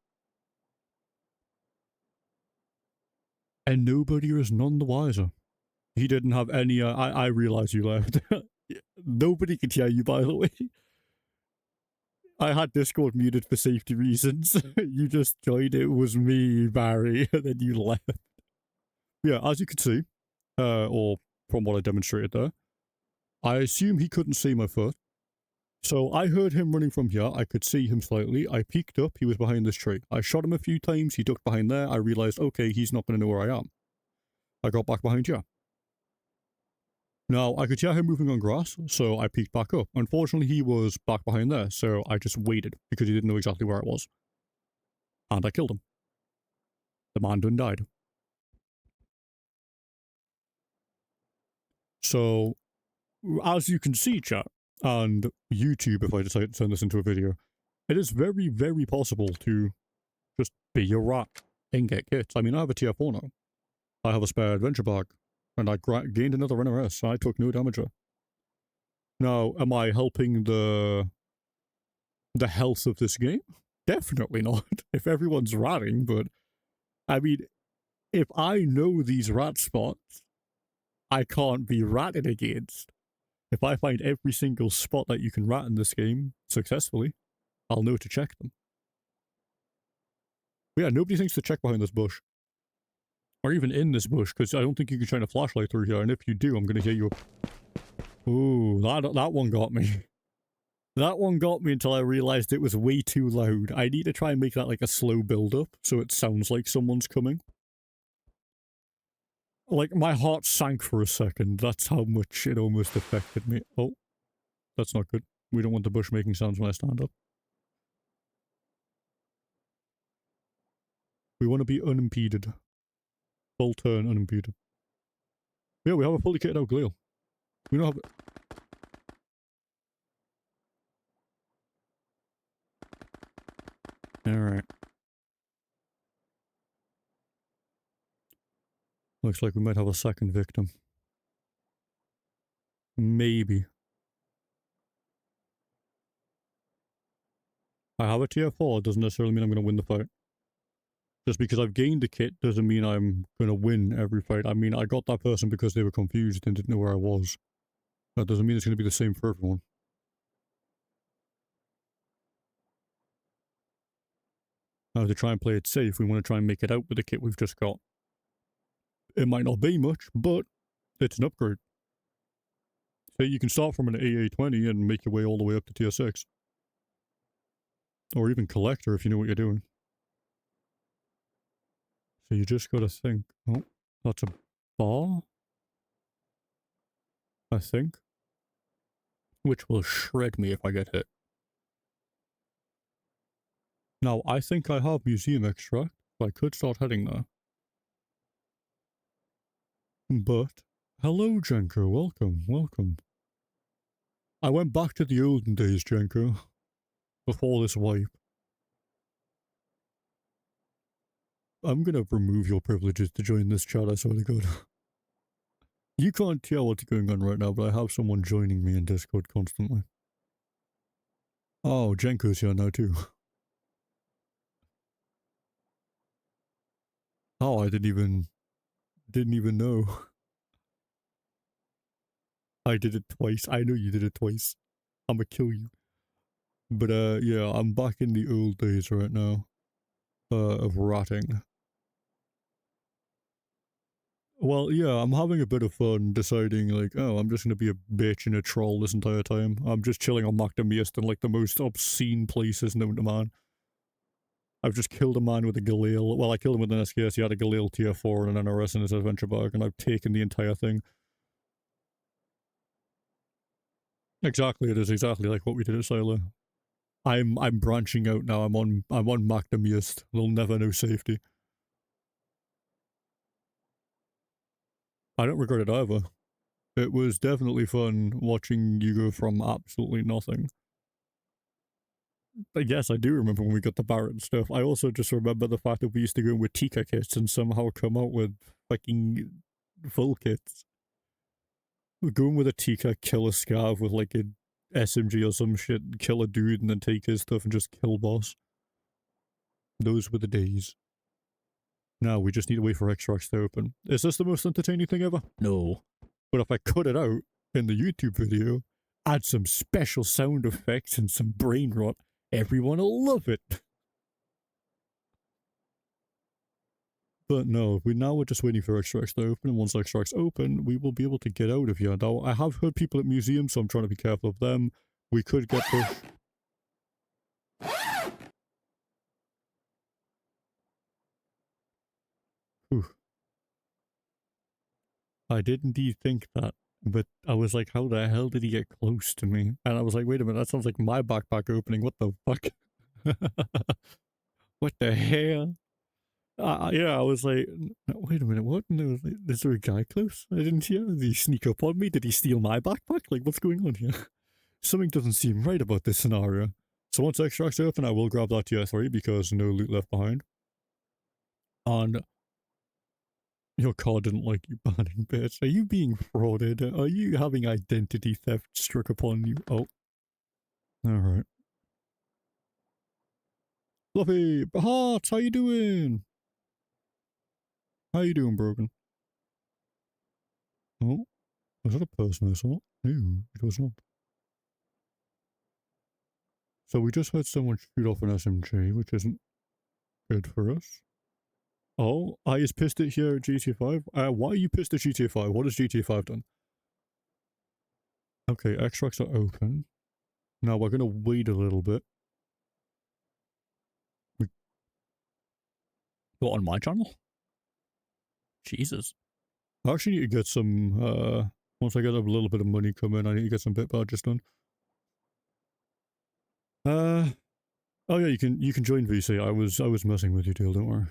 And nobody is none the wiser. He didn't have any, I realize you left. Nobody could hear you, by the way. I had Discord muted for safety reasons. You just joined, it was me, Barry, and then you left. Yeah, as you can see, or from what I demonstrated there, I assume he couldn't see my foot. So I heard him running from here, I could see him slightly, I peeked up, he was behind this tree. I shot him a few times, he ducked behind there, I realised, okay, he's not going to know where I am. I got back behind here. Now, I could hear him moving on grass, so I peeked back up. Unfortunately, he was back behind there, so I just waited, because he didn't know exactly where it was. And I killed him. The man done died. So, as you can see, chat, and YouTube, if I decide to turn this into a video, it is very, very possible to just be a rat and get kits. I mean, I have a tier 4 now. I have a spare adventure bag, and I gained another NRS, and I took no damage there. Now, am I helping the health of this game? Definitely not. If everyone's ratting, but I mean, if I know these rat spots, I can't be ratted against. If I find every single spot that you can rat in this game successfully, I'll know to check them. But yeah, nobody thinks to check behind this bush. Or even in this bush, because I don't think you can shine a flashlight through here, and if you do, I'm going to hear you. Ooh, that one got me. That one got me until I realised it was way too loud. I need to try and make that like a slow build-up, so it sounds like someone's coming. Like, my heart sank for a second. That's how much it almost affected me. Oh, that's not good. We don't want the bush making sounds when I stand up. We want to be unimpeded. Full turn unimpeded. Yeah, we have a fully kitted out Gleal. We don't have... Alright. Looks like we might have a second victim. Maybe. I have a tier 4 doesn't necessarily mean I'm going to win the fight. Just because I've gained the kit doesn't mean I'm going to win every fight. I mean, I got that person because they were confused and didn't know where I was. That doesn't mean it's going to be the same for everyone. Now, to try and play it safe, we want to try and make it out with the kit we've just got. It might not be much, but it's an upgrade. Say you can start from an AA20 and make your way all the way up to tier 6. Or even collector if you know what you're doing. So you just gotta think. Oh, that's a bar? I think. Which will shred me if I get hit. Now, I think I have museum extract, so I could start heading there. But, hello Jenko, welcome, welcome. I went back to the olden days, Jenko. Before this wipe. I'm gonna remove your privileges to join this chat, I swear to God. You can't tell what's going on right now, but I have someone joining me in Discord constantly. Oh, Jenko's here now too. Oh, I didn't even know. I did it twice. I know you did it twice. I'ma kill you. But yeah, I'm back in the old days right now. Of ratting. Well, yeah, I'm having a bit of fun deciding, like, oh, I'm just gonna be a bitch and a troll this entire time. I'm just chilling on Macdamiest in, like, the most obscene places known to man. I've just killed a man with a Galil. Well, I killed him with an SKS. He had a Galil tier 4 and an NRS in his adventure bag, and I've taken the entire thing. Exactly, it is exactly like what we did at Silo. I'm branching out now. I'm on Macdamiest. They'll never know safety. I don't regret it either. It was definitely fun watching you go from absolutely nothing. I guess I do remember when we got the Barrett and stuff. I also just remember the fact that we used to go in with Tika kits and somehow come out with fucking full kits. Going with a Tika, kill a scav with like a SMG or some shit, kill a dude and then take his stuff and just kill boss. Those were the days. Now we just need to wait for extracts to open. Is this the most entertaining thing ever? No. But if I cut it out in the YouTube video, add some special sound effects and some brain rot, Everyone will love it. But no, we're just waiting for extracts to open, and once extracts open, we will be able to get out of here. Now, I have heard people at museums, so I'm trying to be careful of them. We could get pushed. Whew. I did indeed think that, but I was like, how the hell did he get close to me? And I was like, wait a minute, that sounds like my backpack opening. What the fuck? What the hell? Yeah, I was like, no, wait a minute, what? No, is there a guy close? I didn't hear. Did he sneak up on me? Did he steal my backpack? Like, what's going on here? Something doesn't seem right about this scenario. So once extracts open, I will grab that tier 3 because no loot left behind. And your car didn't like you, banning bitch. Are you being frauded? Are you having identity theft struck upon you? Oh. Alright. Fluffy! Hearts, how you doing? How you doing, Broken? Oh. Was that a person I saw? No, it was not. So we just had someone shoot off an SMG, which isn't good for us. Oh, I is pissed at here at GTA 5. Why are you pissed at GTA 5? What has GTA 5 done? Okay, extracts are open. Now we're gonna wait a little bit. What, on my channel? Jesus. I actually need to get some, once I get a little bit of money coming, I need to get some bit badges done. Oh yeah, you can join VC. I was messing with you, deal, don't worry.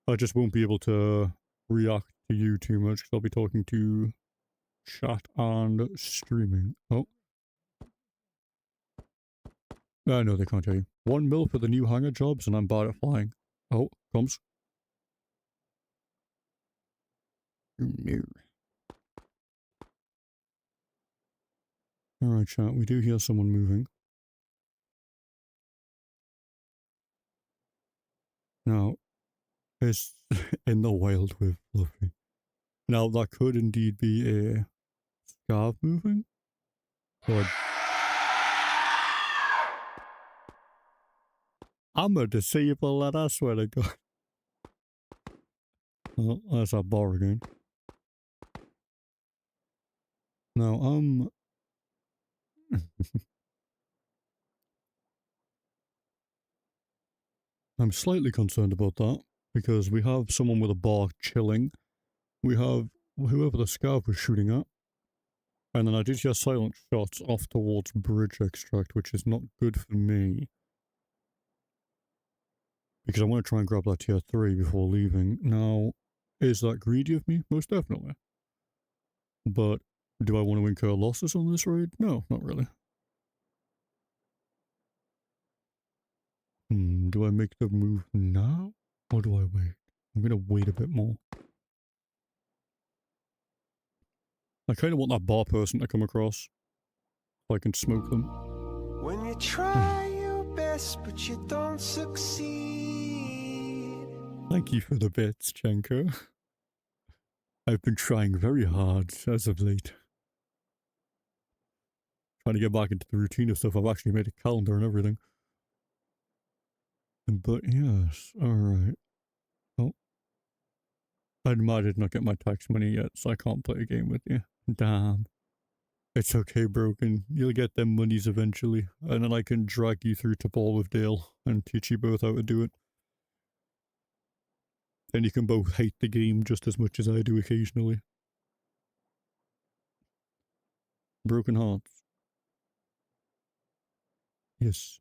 I just won't be able to react to you too much because I'll be talking to chat and streaming. Oh. No, they can't hear you. 1 mil for the new hangar jobs and I'm bad at flying. Oh, comes. No. Alright, chat, we do hear someone moving. Now, it's in the wild with Fluffy. Now, that could indeed be a scarf moving. But I'm gonna disable that, I swear to God. Oh, that's a bar again. Now, I'm slightly concerned about that, because we have someone with a bar chilling. We have whoever the scarf was shooting at. And then I did hear silent shots off towards bridge extract, which is not good for me. Because I want to try and grab that tier 3 before leaving. Now, is that greedy of me? Most definitely. But do I want to incur losses on this raid? No, not really. Do I make the move now? Or do I wait? I'm gonna wait a bit more. I kind of want that bar person to come across. So I can smoke them. When you try your best, but you don't succeed. Thank you for the bits, Chenko. I've been trying very hard as of late. Trying to get back into the routine of stuff. I've actually made a calendar and everything. But yes, alright. Oh. I did not get my tax money yet, so I can't play a game with you. Damn. It's okay, Broken. You'll get them monies eventually, and then I can drag you through Tabor with Dale and teach you both how to do it. Then you can both hate the game just as much as I do occasionally. Broken hearts. Yes.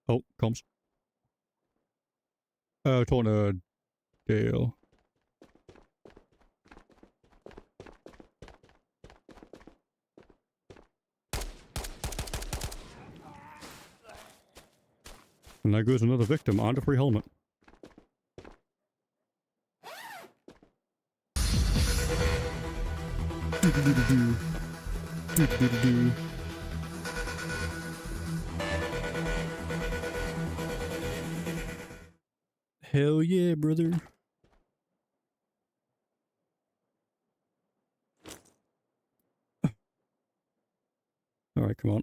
Oh, comms. Talking to Dale. And there goes another victim and a free helmet. Hell yeah, brother. come on.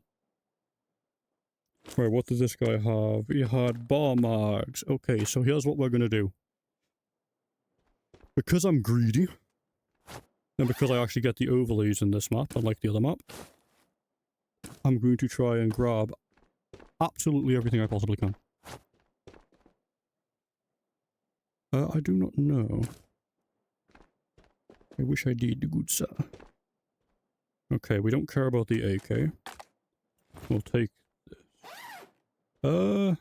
Right, what does this guy have? He had bar marks. Okay, so here's what we're gonna do. Because I'm greedy, and because I actually get the overlays in this map, unlike the other map, I'm going to try and grab absolutely everything I possibly can. I do not know. I wish I did, good sir. Okay, we don't care about the AK. We'll take this.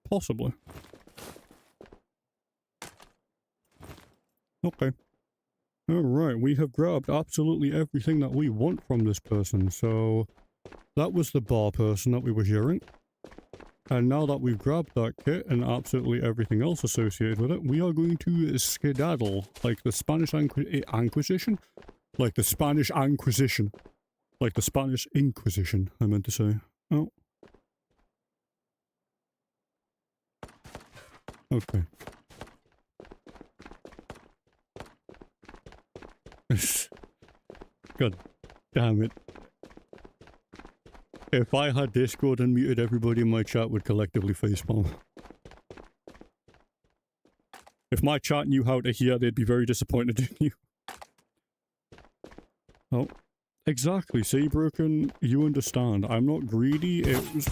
Possibly. Okay. Alright, we have grabbed absolutely everything that we want from this person, so that was the bar person that we were hearing. And now that we've grabbed that kit and absolutely everything else associated with it, we are going to skedaddle, like the Spanish Inquisition? Like the Spanish Inquisition. Like the Spanish Inquisition, I meant to say. Oh. Okay. God damn it. If I had Discord unmuted, everybody in my chat would collectively facepalm. If my chat knew how to hear, they'd be very disappointed in you. Oh. Exactly, see, Broken, you understand. I'm not greedy, it was...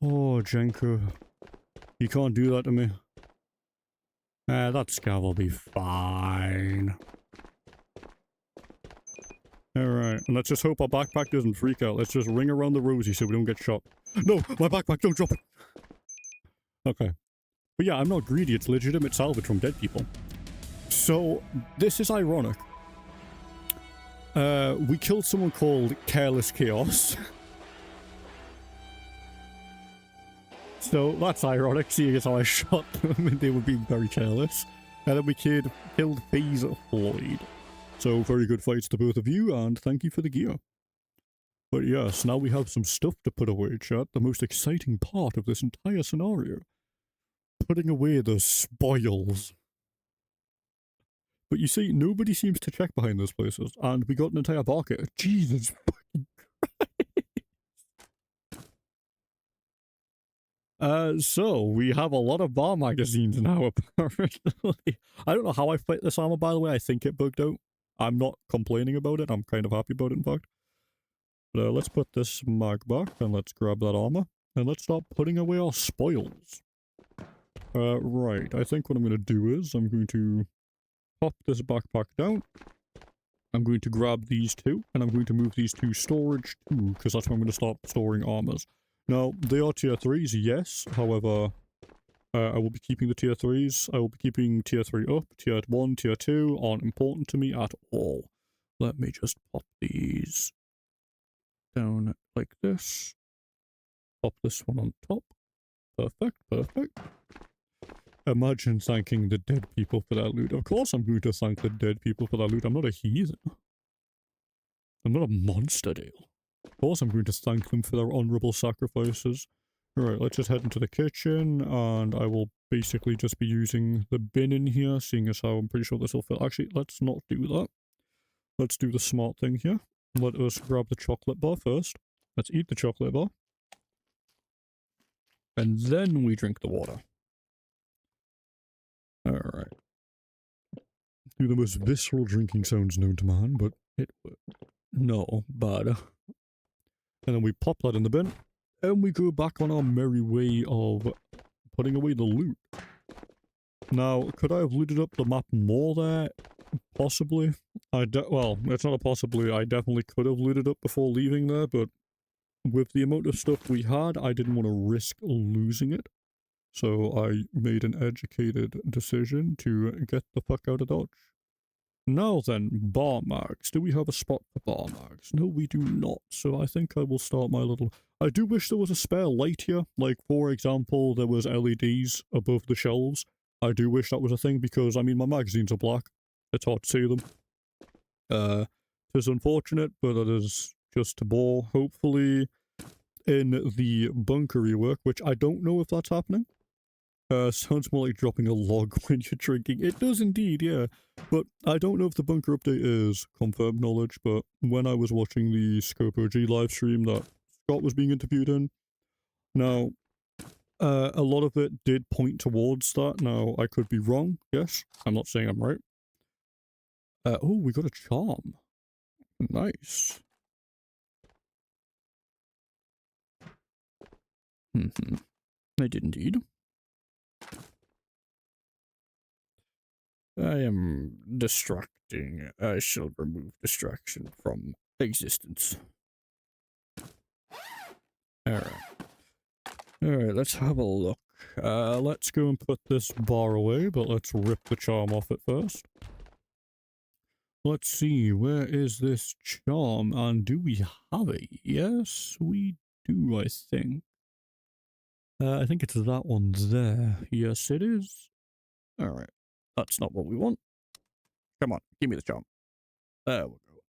Oh, Jenko. You can't do that to me. That scav will be fine. Alright, and let's just hope our backpack doesn't freak out. Let's just ring around the rosy so we don't get shot. No! My backpack! Don't drop it! Okay. But yeah, I'm not greedy. It's legitimate salvage from dead people. So, this is ironic. We killed someone called Careless Chaos. So, that's ironic, seeing as how I shot them and they were being very careless. And then we killed FaZe Floyd. So, very good fights to both of you, and thank you for the gear. But yes, now we have some stuff to put away, chat. The most exciting part of this entire scenario. Putting away the spoils. But you see, nobody seems to check behind those places, and we got an entire bar kit. Jesus fucking Christ. So, we have a lot of bar magazines now, apparently. I don't know how I fit this armor, by the way. I think it bugged out. I'm not complaining about it. I'm kind of happy about it, in fact. But let's put this mag back, and let's grab that armor. And let's start putting away our spoils. Right. I think what I'm going to do is, I'm going to pop this backpack down. I'm going to grab these two, and I'm going to move these to storage too, because that's where I'm going to start storing armors. Now, they are tier 3s, yes. However, I will be keeping the tier 3s. I will be keeping tier 3 up. Tier 1, tier 2 aren't important to me at all. Let me just pop these down like this. Pop this one on top. Perfect, perfect. Imagine thanking the dead people for that loot. Of course I'm going to thank the dead people for that loot. I'm not a heathen. I'm not a monster, Dale. Of course I'm going to thank them for their honourable sacrifices. Alright, let's just head into the kitchen, and I will basically just be using the bin in here, seeing as how I'm pretty sure this will fit. Actually, let's not do that. Let's do the smart thing here. Let us grab the chocolate bar first. Let's eat the chocolate bar. And then we drink the water. Alright. Do the most visceral drinking sounds known to man, but it no, bad. And then we pop that in the bin, and we go back on our merry way of putting away the loot. Now, could I have looted up the map more there? Possibly. Well, it's not a possibly, I definitely could have looted up before leaving there, but with the amount of stuff we had, I didn't want to risk losing it. So I made an educated decision to get the fuck out of Dodge. Now then, bar mags. Do we have a spot for bar mags? No, we do not. So I think I will start my little... I do wish there was a spare light here. Like, for example, there was LEDs above the shelves. I do wish that was a thing because, I mean, my magazines are black. It's hard to see them. It is unfortunate, but it is just Tabor. Hopefully, in the bunker rework, which I don't know if that's happening. Sounds more like dropping a log when you're drinking. It does indeed, yeah. But I don't know if the bunker update is confirmed knowledge, but when I was watching the Scope OG livestream that Scott was being interviewed in. Now, a lot of it did point towards that. Now, I could be wrong, yes. I'm not saying I'm right. Oh, we got a charm. Nice. I did indeed. I am distracting. I shall remove distraction from existence. Alright. Alright, let's have a look. Let's go and put this bar away, but let's rip the charm off it first. Let's see, where is this charm, and do we have it? Yes, we do, I think. I think it's that one there. Yes, it is. Alright, that's not what we want. Come on, give me the charm. There we go.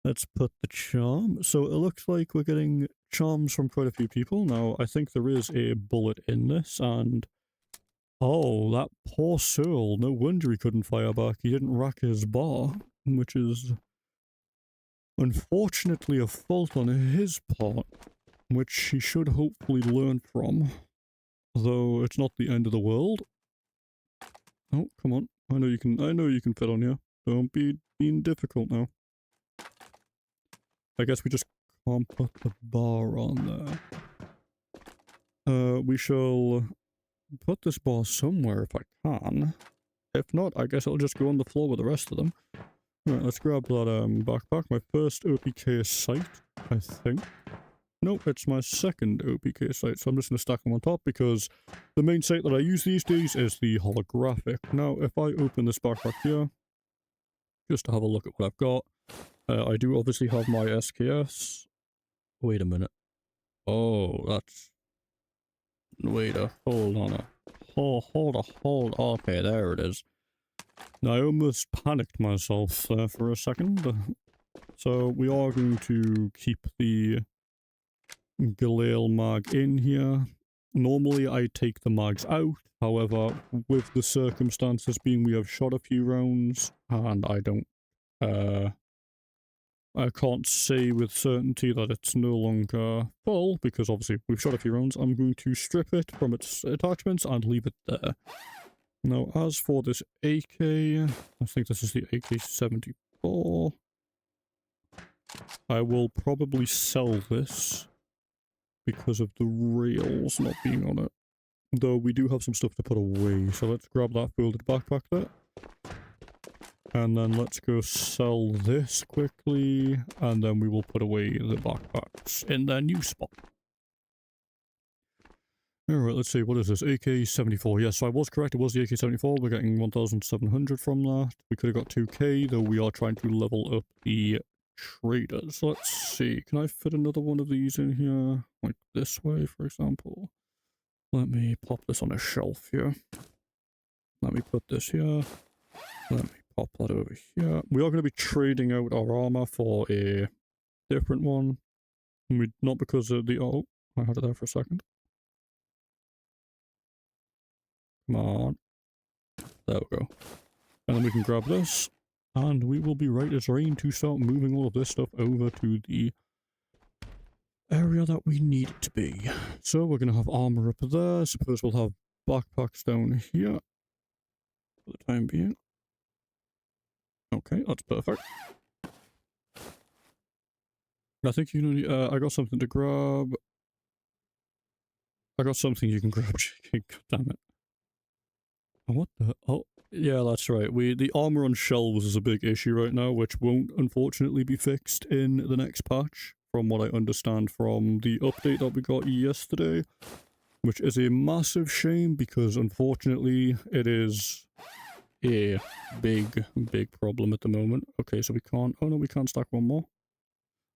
Let's put the charm. So it looks like we're getting charms from quite a few people. Now, I think there is a bullet in this, and... Oh, that poor soul. No wonder he couldn't fire back. He didn't rack his bar, which is unfortunately a fault on his part, which he should hopefully learn from. Though it's not the end of the world. Oh, come on. I know you can fit on here. Don't be being difficult now. I guess we just can't put the bar on there. We shall put this bar somewhere if I can. If not, I guess it'll just go on the floor with the rest of them. Right, let's grab that backpack. My first OPK site, I think. Nope, it's my second OPK site, so I'm just going to stack them on top because the main site that I use these days is the holographic. Now, if I open this backpack here, just to have a look at what I've got, I do obviously have my SKS. Wait a minute. Oh, that's... Wait a... Hold on. Hold. Okay, there it is. Now, I almost panicked myself there for a second. So, we are going to keep the Galil mag in here. Normally, I take the mags out. However, with the circumstances being we have shot a few rounds, and I don't... I can't say with certainty that it's no longer full, because obviously we've shot a few rounds. I'm going to strip it from its attachments and leave it there. Now, as for this AK, I think this is the AK-74. I will probably sell this because of the rails not being on it. Though we do have some stuff to put away, so let's grab that folded backpack there. And then let's go sell this quickly, and then we will put away the backpacks in their new spot. Alright, let's see, what is this? AK-74. Yes, so I was correct, it was the AK-74. We're getting 1,700 from that. We could have got 2k, though we are trying to level up the traders. Let's see, can I fit another one of these in here? Like this way, for example. Let me pop this on a shelf here. Let me put this here. Let me pop that over here. We are going to be trading out our armor for a different one. Not because of the... Oh, I had it there for a second. Come on. There we go. And then we can grab this. And we will be right as rain to start moving all of this stuff over to the area that we need it to be. So we're going to have armor up there. Suppose we'll have backpacks down here. For the time being. Okay, that's perfect. I think you know, I got something to grab. I got something you can grab, God damn it. What the... Oh, yeah, that's right. The armor on shelves is a big issue right now, which won't unfortunately be fixed in the next patch, from what I understand from the update that we got yesterday. Which is a massive shame, because unfortunately it is a big problem at the moment. Okay, so we can't... Oh no, we can't stack one more.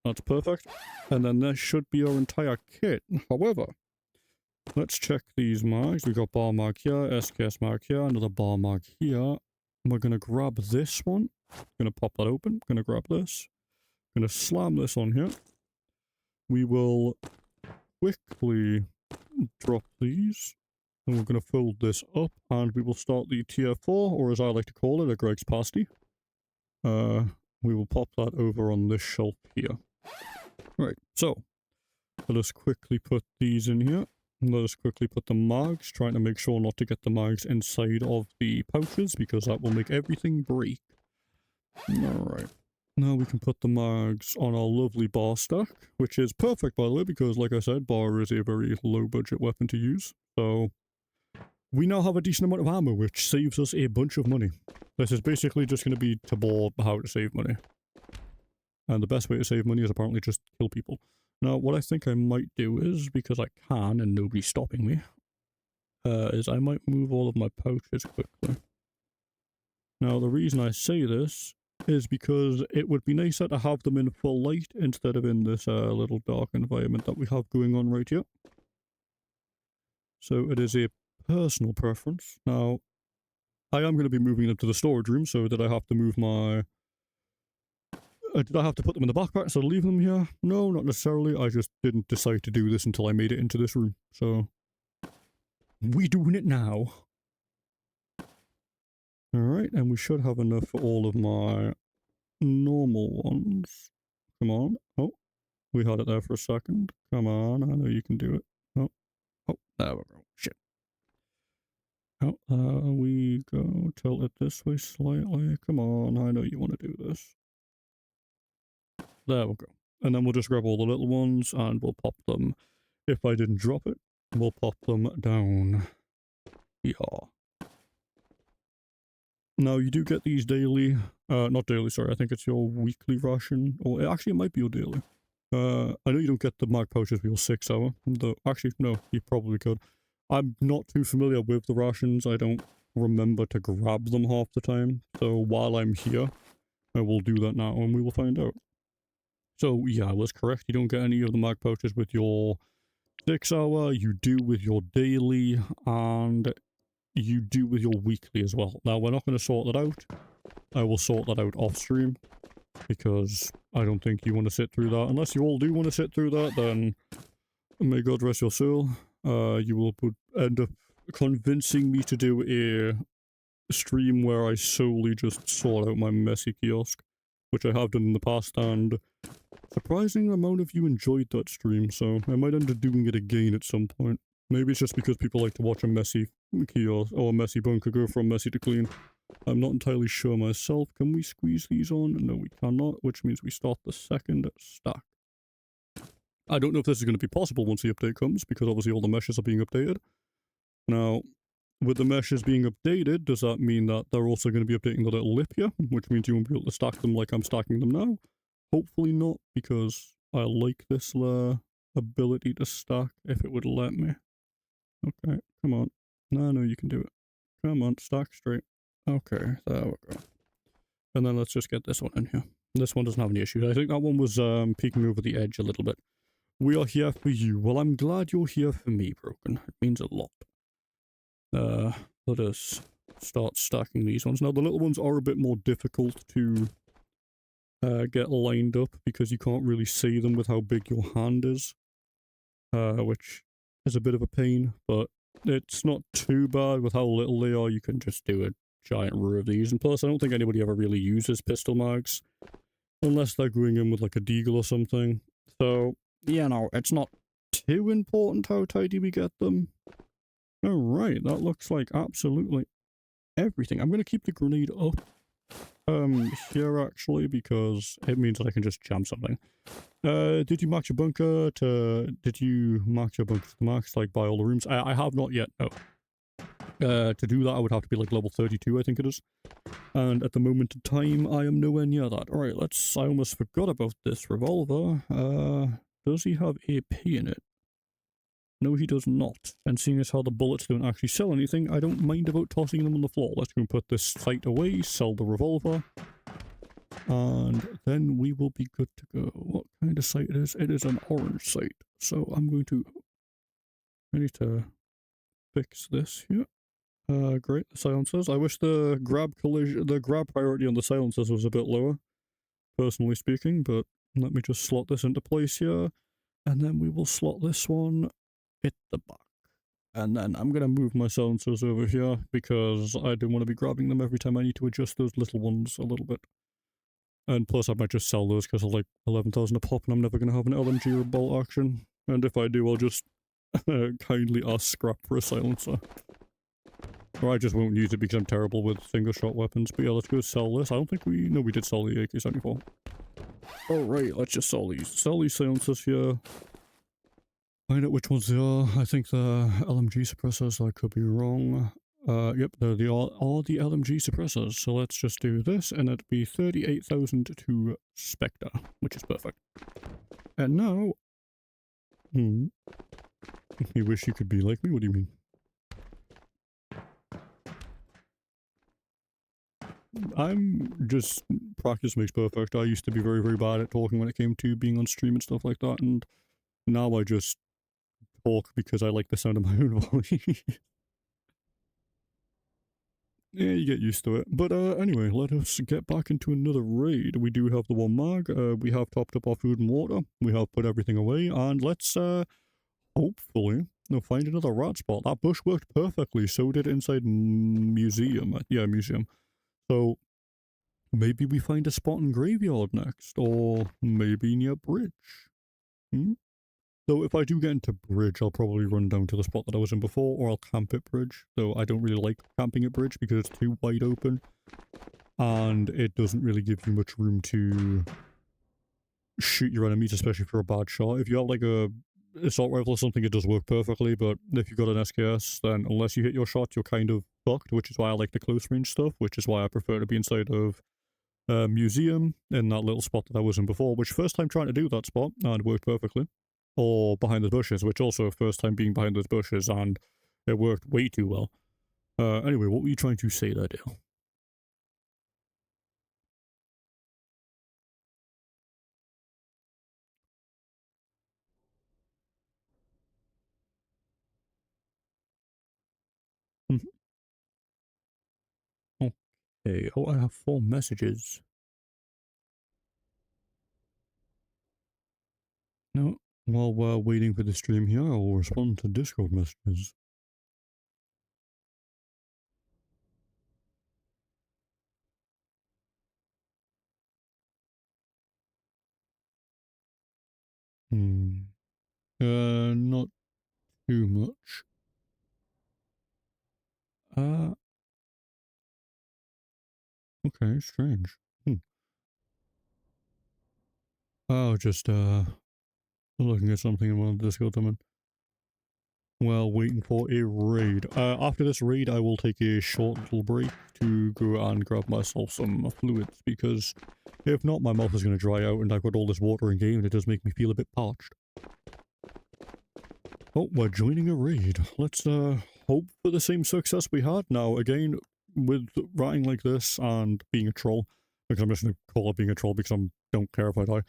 That's perfect. And then this should be our entire kit. However, let's check these mags. We got bar mag here, SKS mag here, another bar mag here. We're going to grab this one. Going to pop that open. Going to grab this. Going to slam this on here. We will quickly drop these. And we're going to fold this up, and we will start the tier 4, or as I like to call it, a Greg's pasty. We will pop that over on this shelf here. Right, so Let us quickly put these in here. Let us quickly put the mags, trying to make sure not to get the mags inside of the pouches because that will make everything break. Alright. Now we can put the mags on our lovely bar stack, which is perfect by the way because like I said, bar is a very low budget weapon to use. So we now have a decent amount of ammo, which saves us a bunch of money. This is basically just going to be Tabor how to save money. And the best way to save money is apparently just kill people. Now, what I think I might do is, because I can and nobody's stopping me, is I might move all of my pouches quickly. Now, the reason I say this is because it would be nicer to have them in full light instead of in this little dark environment that we have going on right here. So it is a personal preference. Now, I am going to be moving them to the storage room, so did I have to move my... did I have to put them in the backpack so leave them here? No, not necessarily. I just didn't decide to do this until I made it into this room. So, we doing it now. Alright, and we should have enough for all of my normal ones. Come on. Oh, we had it there for a second. Come on, I know you can do it. Oh, there we go. Shit. Oh, we go. Tilt it this way slightly. Come on, I know you want to do this. There we go. And then we'll just grab all the little ones and we'll pop them. If I didn't drop it, we'll pop them down. Yeah. Now, you do get these daily. Not daily, sorry. I think it's your weekly ration. Or actually, it might be your daily. I know you don't get the mag pouches for your 6 hour. Actually, no, you probably could. I'm not too familiar with the rations. I don't remember to grab them half the time. So while I'm here, I will do that now and we will find out. So yeah, I was correct. You don't get any of the mag pouches with your 6 hour. You do with your daily and you do with your weekly as well. Now, we're not going to sort that out. I will sort that out off stream because I don't think you want to sit through that. Unless you all do want to sit through that, then may God rest your soul. You will end up convincing me to do a stream where I solely just sort out my messy kiosk, which I have done in the past, and surprising amount of you enjoyed that stream, so I might end up doing it again at some point. Maybe it's just because people like to watch a messy kiosk or a messy bunker go from messy to clean. I'm not entirely sure myself. Can we squeeze these on? No, we cannot, which means we start the second stack. I don't know if this is going to be possible once the update comes, because obviously all the meshes are being updated. Now, with the meshes being updated, does that mean that they're also going to be updating the little lip here, which means you won't be able to stack them like I'm stacking them now? Hopefully not, because I like this ability to stack if it would let me. Okay, come on. No, you can do it. Come on, stack straight. Okay, there we go. And then let's just get this one in here. This one doesn't have any issues. I think that one was peeking over the edge a little bit. We are here for you. Well, I'm glad you're here for me, Broken. It means a lot. Let us start stacking these ones. Now, the little ones are a bit more difficult to get lined up because you can't really see them with how big your hand is, which is a bit of a pain, but it's not too bad with how little they are. You can just do a giant row of these, and plus I don't think anybody ever really uses pistol mags unless they're going in with like a deagle or something, so yeah, no, it's not too important how tidy we get them. Alright, that looks like absolutely everything. I'm going to keep the grenade up here actually because it means that I can just jam something. Did you max your bunker to the max, like by all the rooms? I have not yet, no. To do that I would have to be like level 32, I think it is. And at the moment in time I am nowhere near that. Alright, I almost forgot about this revolver. Does he have AP in it? No, he does not. And seeing as how the bullets don't actually sell anything, I don't mind about tossing them on the floor. Let's go and put this sight away, sell the revolver, and then we will be good to go. What kind of sight it is? It is an orange sight. So I need to fix this here. Great, the silencers. I wish the grab priority on the silencers was a bit lower, personally speaking, but let me just slot this into place here, and then we will slot this one at the back. And then I'm going to move my silencers over here because I don't want to be grabbing them every time I need to adjust those little ones a little bit. And plus I might just sell those because they're like 11,000 a pop and I'm never going to have an LMG or bolt action. And if I do, I'll just kindly ask scrap for a silencer. Or I just won't use it because I'm terrible with single shot weapons. But yeah, let's go sell this. I don't think we... No, we did sell the AK-74. Alright, let's just sell these. Sell these silencers here. Find out which ones they are. I think they're LMG suppressors. I could be wrong. Yep, they're all the LMG suppressors. So let's just do this, and it'd be 38,000 to Spectre, which is perfect. And now... You wish you could be like me? What do you mean? I'm just... Practice makes perfect. I used to be very, very bad at talking when it came to being on stream and stuff like that, and now I just talk because I like the sound of my own voice. Yeah, you get used to it. But anyway, let us get back into another raid. We do have the one mag, we have topped up our food and water, we have put everything away, and let's hopefully find another rat spot. That bush worked perfectly, so did inside museum. Yeah, museum. So maybe we find a spot in graveyard next, or maybe near bridge. So if I do get into bridge, I'll probably run down to the spot that I was in before, or I'll camp at bridge. So I don't really like camping at bridge because it's too wide open, and it doesn't really give you much room to shoot your enemies, especially for a bad shot. If you have like a assault rifle or something, it does work perfectly, but if you've got an SKS, then unless you hit your shot, you're kind of fucked, which is why I like the close range stuff, which is why I prefer to be inside of museum in that little spot that I was in before, which first time trying to do that spot, and it worked perfectly. Or behind the bushes, which also first time being behind those bushes, and it worked way too well. Anyway, what were you trying to say there, Dale? Okay, oh, I have 4 messages. No, while we're waiting for the stream here, I will respond to Discord messages. Not too much. Okay, strange. Oh, just, looking at something in one of the Discord I'm in. Well, waiting for a raid. After this raid, I will take a short little break to go and grab myself some fluids, because if not, my mouth is going to dry out, and I've got all this water in game, and it does make me feel a bit parched. Oh, we're joining a raid. Let's, hope for the same success we had. Now, again, with writing like this and being a troll, because I'm just going to call it being a troll because I don't care if I die.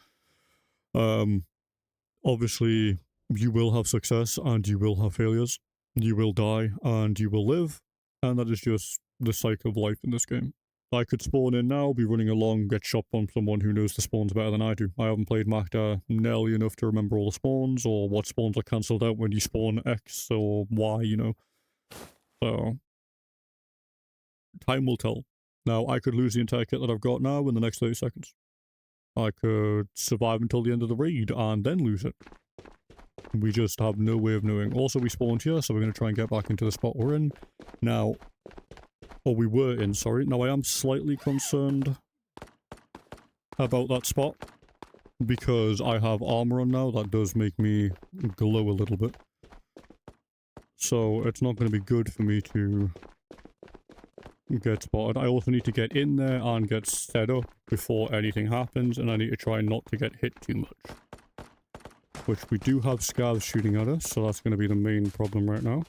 Obviously, you will have success and you will have failures. You will die and you will live, and that is just the cycle of life in this game. I could spawn in now, be running along, get shot by someone who knows the spawns better than I do. I haven't played Macda nearly enough to remember all the spawns, or what spawns are cancelled out when you spawn X or Y, you know. So, time will tell. Now, I could lose the entire kit that I've got now in the next 30 seconds. I could survive until the end of the raid and then lose it. We just have no way of knowing. Also, we spawned here, so we're going to try and get back into the spot we're in. Now, or we were in, sorry. Now, I am slightly concerned about that spot, because I have armor on now. That does make me glow a little bit. So, it's not going to be good for me to get spotted. I also need to get in there and get set up before anything happens, and I need to try not to get hit too much. Which we do have scavs shooting at us, so that's going to be the main problem right now.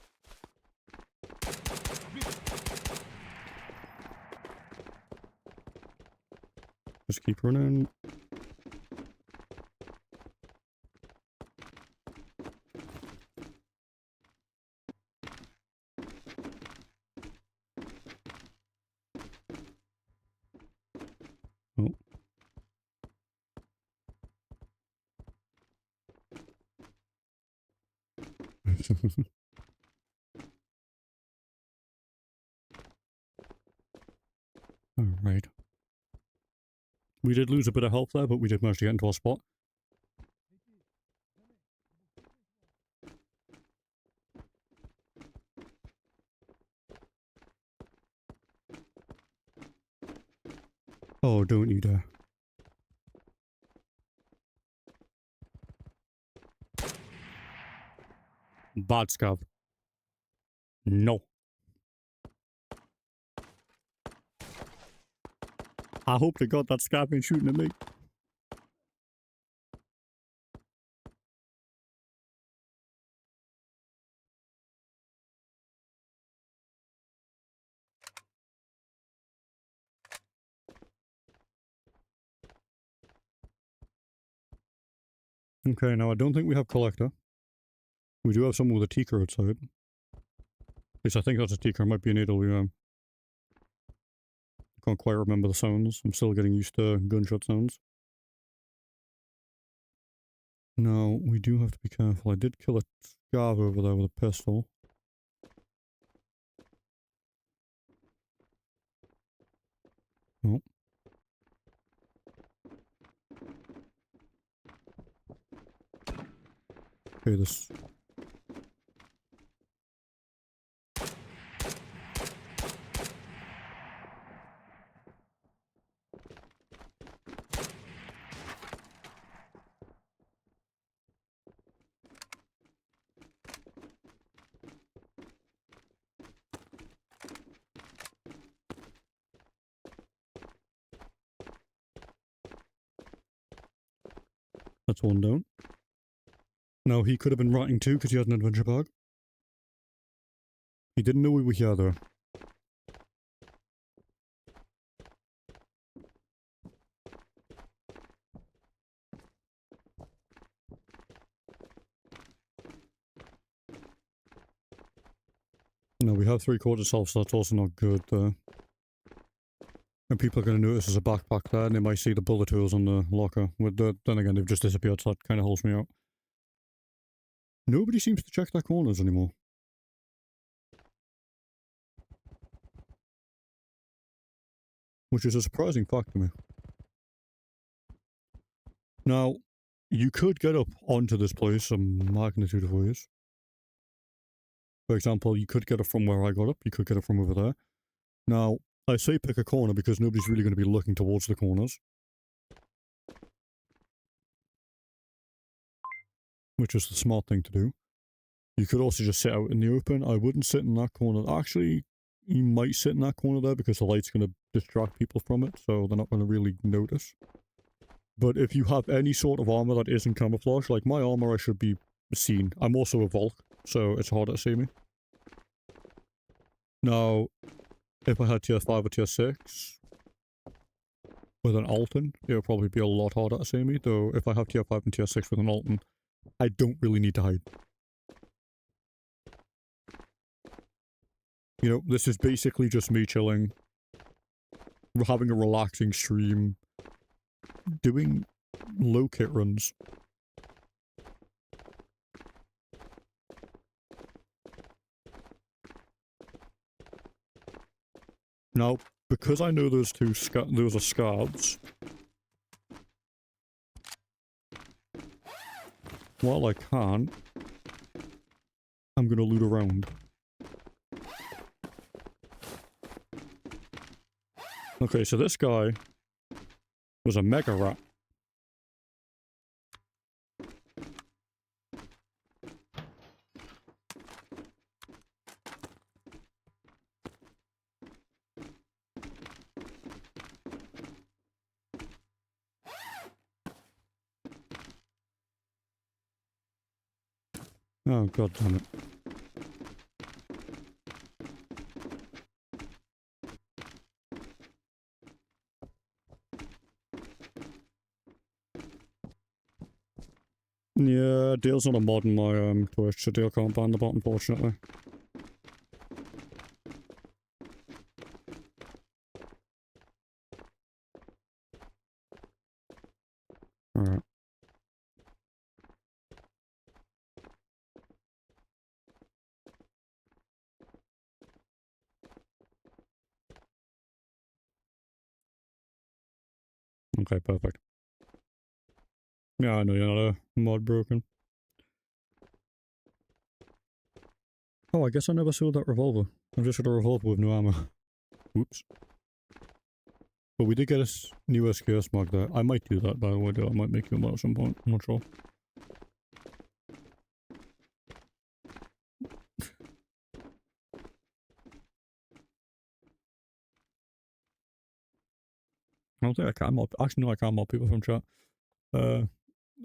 Just keep running. Oh. Alright. We did lose a bit of health there, but we did manage to get into our spot. Oh, don't you dare. Bad scav. No. I hope to God that scav ain't shooting at me. Okay, now I don't think we have collector. We do have someone with a Tikka outside. At least I think that's a Tikka. It might be an AWM. I can't quite remember the sounds. I'm still getting used to gunshot sounds. Now, we do have to be careful. I did kill a scav over there with a pistol. Oh. Okay, this... That's one down. Now, he could have been ratting too because he had an adventure bag. He didn't know we were here though. No, we have 3/4 health, so that's also not good there. And people are going to notice there's a backpack there, and they might see the bullet holes on the locker. Then again, they've just disappeared, so that kind of holds me out. Nobody seems to check their corners anymore. Which is a surprising fact to me. Now, you could get up onto this place a magnitude of ways. For example, you could get it from where I got up, you could get it from over there. Now, I say pick a corner because nobody's really going to be looking towards the corners. Which is the smart thing to do. You could also just sit out in the open. I wouldn't sit in that corner. Actually, you might sit in that corner there because the light's going to distract people from it, so they're not going to really notice. But if you have any sort of armor that isn't camouflage, like my armor, I should be seen. I'm also a Volk, so it's harder to see me. Now, if I had tier 5 or tier 6 with an Alton, it would probably be a lot harder to see me, though if I have tier 5 and tier 6 with an Alton, I don't really need to hide. You know, this is basically just me chilling, having a relaxing stream, doing low kit runs. Now, because I know those are scavs, while I can, I'm gonna loot around. Okay, so this guy was a mega rat. Oh, god damn it. Yeah, Dale's not a mod in my Twitch, so Dale can't ban the bot, unfortunately. Alright. Okay, perfect. Yeah, I know you're not a mod broken. Oh, I guess I never sold that revolver. I've just got a revolver with no ammo. Oops. But we did get a new SKS mark there. I might do that, by the way, though. I might make you one at some point. I'm not sure. I don't think I can mob. Actually, no, I can't mob people from chat.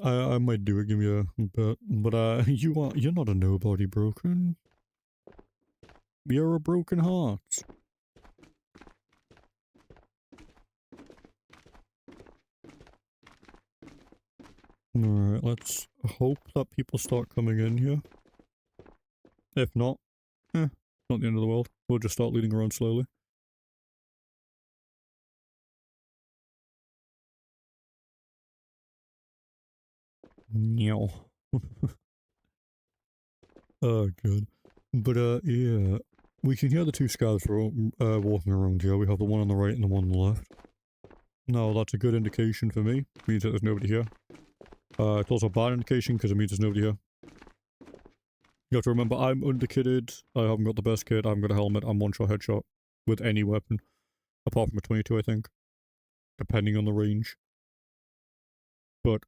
I might do it, give me a bit. But, you're not a nobody, Broken. You're a broken heart. Alright, let's hope that people start coming in here. If not, not the end of the world. We'll just start leading around slowly. Meow. Oh, good. But, yeah. We can hear the two scouts walking around here. We have the one on the right and the one on the left. No, that's a good indication for me. It means that there's nobody here. It's also a bad indication because it means there's nobody here. You have to remember, I'm underkitted. I haven't got the best kit. I haven't got a helmet. I'm one-shot headshot with any weapon. Apart from a 22, I think. Depending on the range. But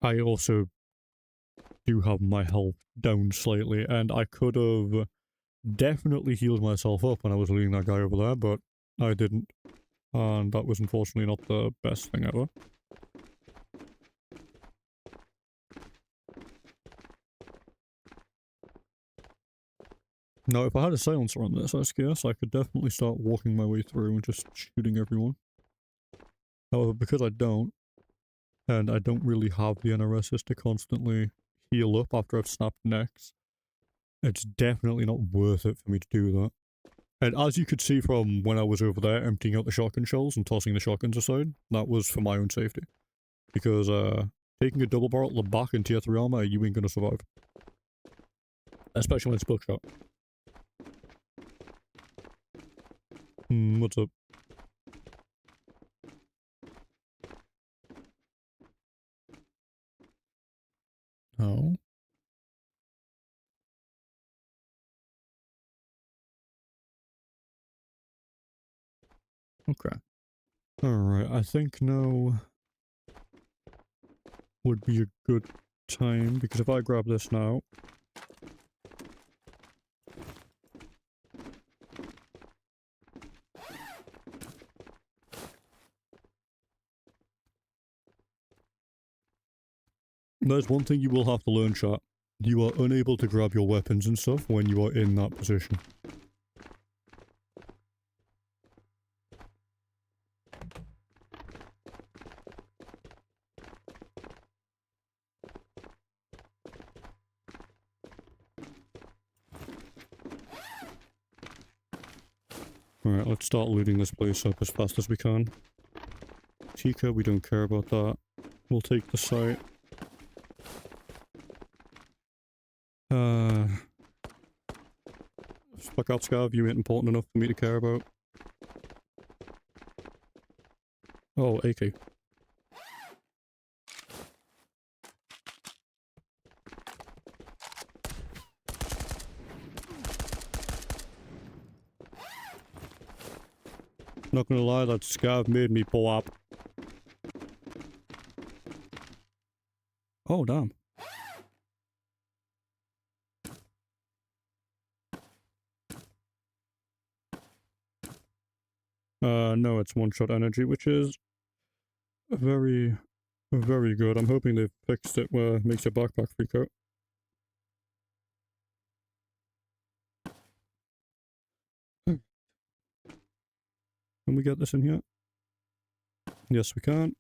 I also do have my health down slightly, and I could have definitely healed myself up when I was leading that guy over there, but I didn't. And that was unfortunately not the best thing ever. Now, if I had a silencer on this SKS, I could definitely start walking my way through and just shooting everyone. However, because I don't, and I don't really have the NRSs to constantly heal up after I've snapped necks, it's definitely not worth it for me to do that. And as you could see from when I was over there emptying out the shotgun shells and tossing the shotguns aside, that was for my own safety. Because, taking a double barrel at the back in tier 3 armor, you ain't gonna survive. Especially when it's buckshot. What's up? Oh. Okay. Alright, I think now would be a good time, because if I grab this now... There's one thing you will have to learn, chat. You are unable to grab your weapons and stuff when you are in that position. Alright, let's start looting this place up as fast as we can. Tika, we don't care about that. We'll take the site. Fuck out, Scav, you ain't important enough for me to care about. Oh, AK. Not gonna lie, that Scav made me pull up. Oh, damn. No, it's one-shot energy, which is very, very good. I'm hoping they've fixed it where it makes your backpack freak out. Can we get this in here? Yes, we can.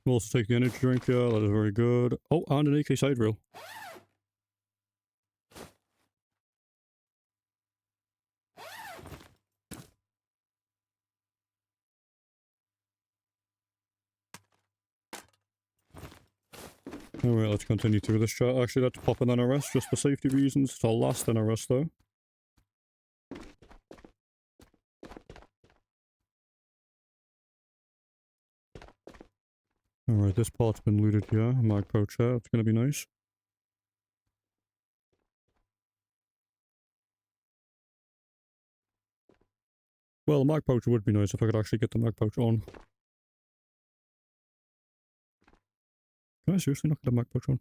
We'll also take the energy drink here, that is very good. Oh, and an AK side rail. Alright, let's continue through this chat. Actually, let's pop an NRS just for safety reasons. It's our last NRS though. Alright, this part's been looted here. Mag pouch here, it's gonna be nice. Well, a mag pouch would be nice if I could actually get the mag pouch on. Can I seriously not get the mag pouch on?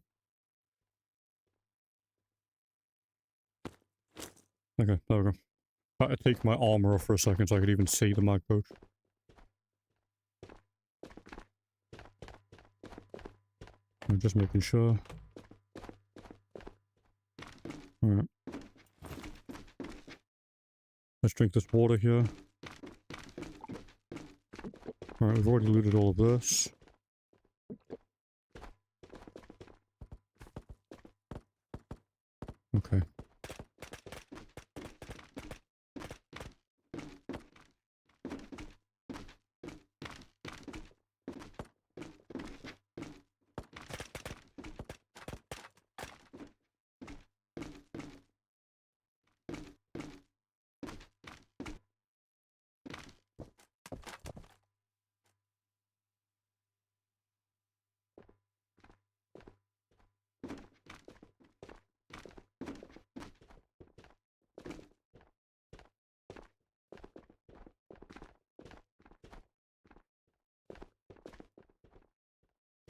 Okay, there we go. I had to take my armor off for a second so I could even see the mag pouch. I'm just making sure. Alright. Let's drink this water here. Alright, we've already looted all of this. Okay.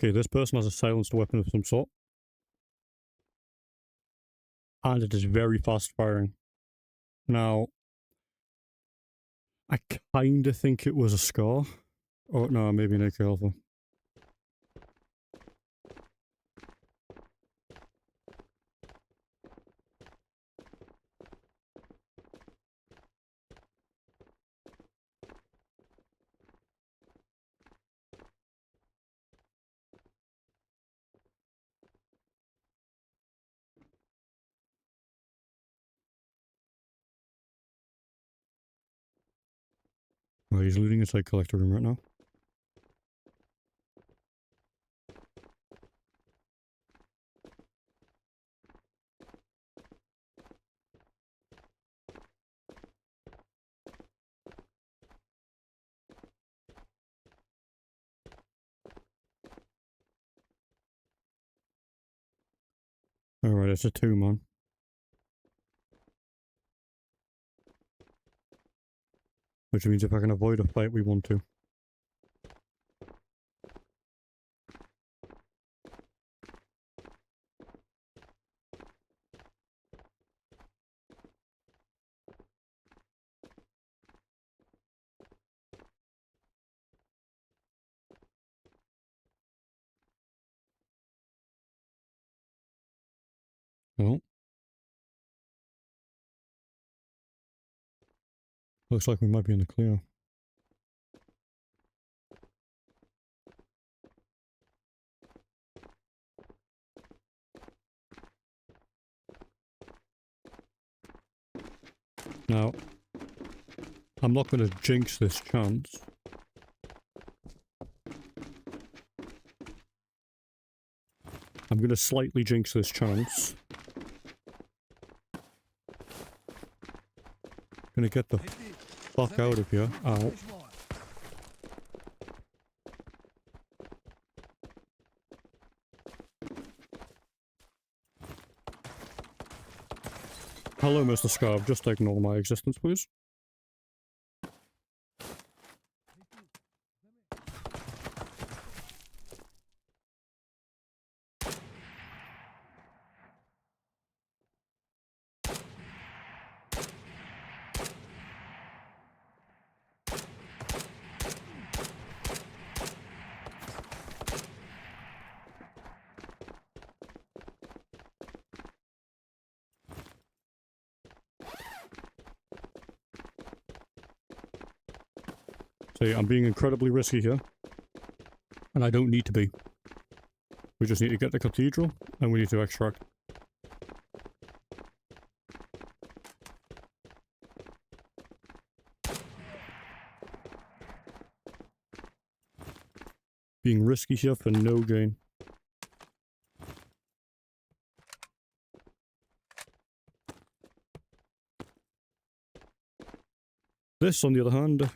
Okay, this person has a silenced weapon of some sort. And it is very fast firing. Now, I kinda think it was a scar. Oh, no, maybe an AK Alpha. Oh, he's looting inside collector room right now. Alright, it's a 2-man. Which means if I can avoid a fight, we want to. Well. Looks like we might be in the clear. Now, I'm not going to jinx this chance. I'm going to slightly jinx this chance. Gonna get the fuck out of here. Ow. Hello, Mr. Scarf. Just ignore my existence, please. See, I'm being incredibly risky here. And I don't need to be. We just need to get the cathedral, and we need to extract. Being risky here for no gain. This, on the other hand...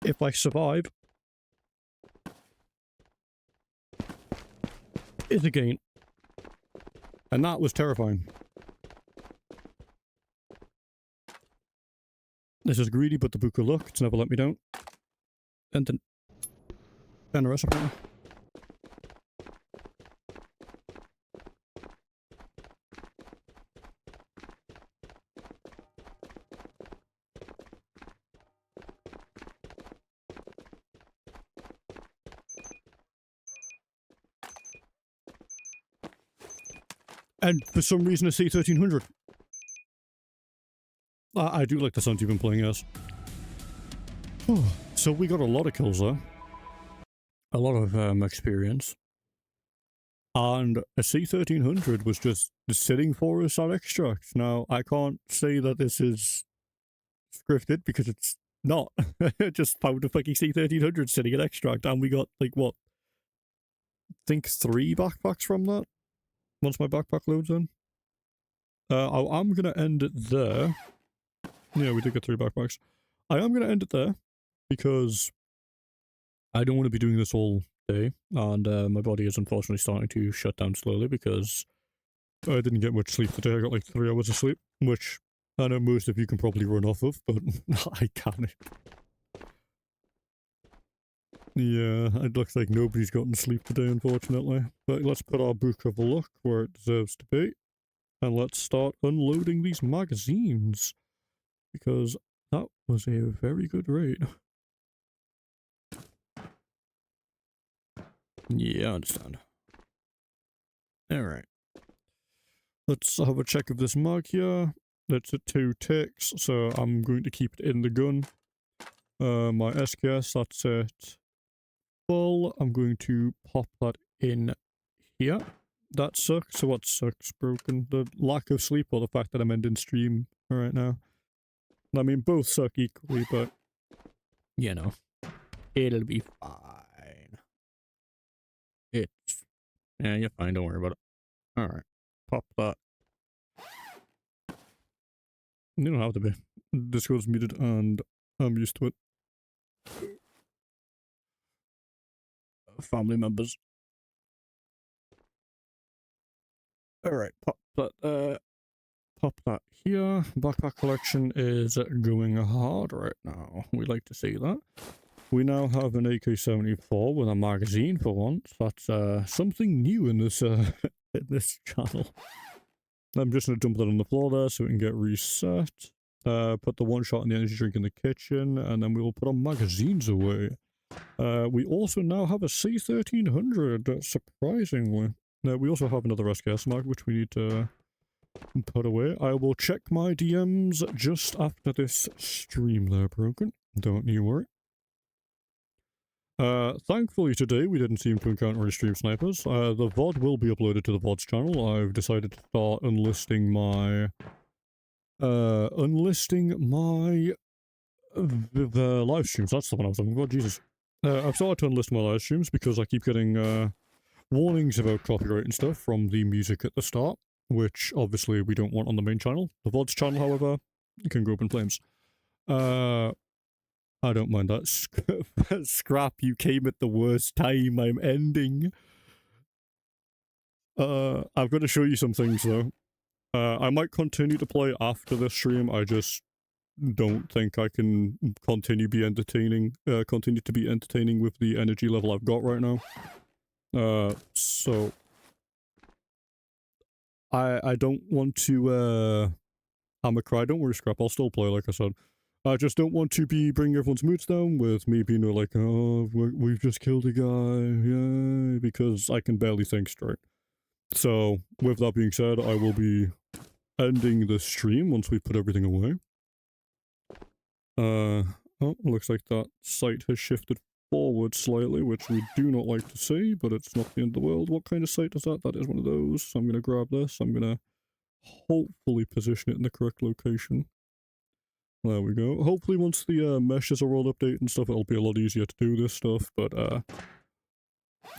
if I survive... is a gain. And that was terrifying. This is greedy, but the book of luck. It's never let me down. And then... generous, apparently. And for some reason a C1300. I do like the sound you've been playing as. So we got a lot of kills there. A lot of experience. And a C1300 was just sitting for us at extract. Now, I can't say that this is scripted because it's not. I just found a fucking C1300 sitting at extract and we got, like, what? I think 3 backpacks from that? Once my backpack loads in. I'm going to end it there. Yeah, we did get 3 backpacks. I am going to end it there because I don't want to be doing this all day, and my body is unfortunately starting to shut down slowly because I didn't get much sleep today. I got like 3 hours of sleep, which I know most of you can probably run off of, but I can't. Yeah, it looks like nobody's gotten sleep today, unfortunately. But let's put our book of luck where it deserves to be. And let's start unloading these magazines. Because that was a very good raid. Yeah, I understand. Alright. Let's have a check of this mag here. That's at 2 ticks, so I'm going to keep it in the gun. My SKS, that's it. Full. I'm going to pop that in here. That sucks. So what sucks? Broken. The lack of sleep or the fact that I'm ending stream right now. I mean, both suck equally, but you know, it'll be fine. Yeah, you're fine. Don't worry about it. All right, pop that. You don't have to be. Discord's muted, and I'm used to it. Family members. All right, pop that here. Backpack collection is going hard right now. We like to see that. We now have an AK-74 with a magazine for once. That's something new in this in this channel. I'm just going to dump that on the floor there so it can get reset. Put the one shot and the energy drink in the kitchen, and then we will put our magazines away. We also now have a C1300, surprisingly. We also have another SKS mag, which we need to put away. I will check my DMs just after this stream there, Broken. Don't you worry. Thankfully today we didn't seem to encounter any stream snipers. The VOD will be uploaded to the VOD's channel. I've decided to start unlisting my the live streams. That's the one I was talking about. Jesus. I've started to enlist my live streams because I keep getting warnings about copyright and stuff from the music at the start, which obviously we don't want on the main channel. The VOD's channel, however, can go up in flames. I don't mind that. Scrap, you came at the worst time. I'm ending. I've got to show you some things though. I might continue to play after this stream. I just don't think I can continue to be entertaining with the energy level I've got right now. So I don't want to hammer cry. Don't worry, Scrap, I'll still play like I said. I just don't want to be bringing everyone's moods down with me being like, oh, we've just killed a guy, yeah, because I can barely think straight. So, with that being said, I will be ending the stream once we put everything away. Oh, looks like that site has shifted forward slightly, which we do not like to see, but it's not the end of the world. What kind of site is that? That is one of those. So I'm going to grab this. I'm going to hopefully position it in the correct location. There we go. Hopefully once the meshes are all updated and stuff, it'll be a lot easier to do this stuff, but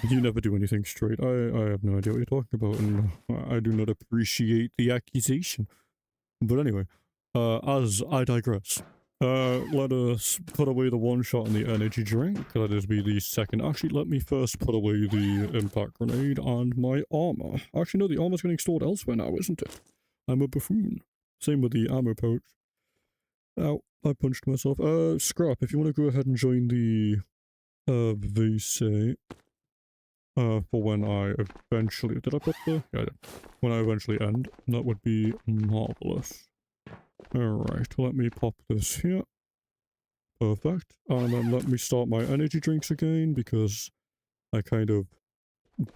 you never do anything straight. I have no idea what you're talking about, and I do not appreciate the accusation. But anyway, as I digress, let us put away the one shot and the energy drink. Let us be the second. Actually, let me first put away the impact grenade and my armor. Actually, no, the armor's getting stored elsewhere now, isn't it? I'm a buffoon. Same with the ammo pouch. Now, I punched myself. Scrap, if you want to go ahead and join the VC, for when I eventually, did I put the, yeah I did. When I eventually end, that would be marvellous. Alright, let me pop this here. Perfect. And then let me start my energy drinks again, because I kind of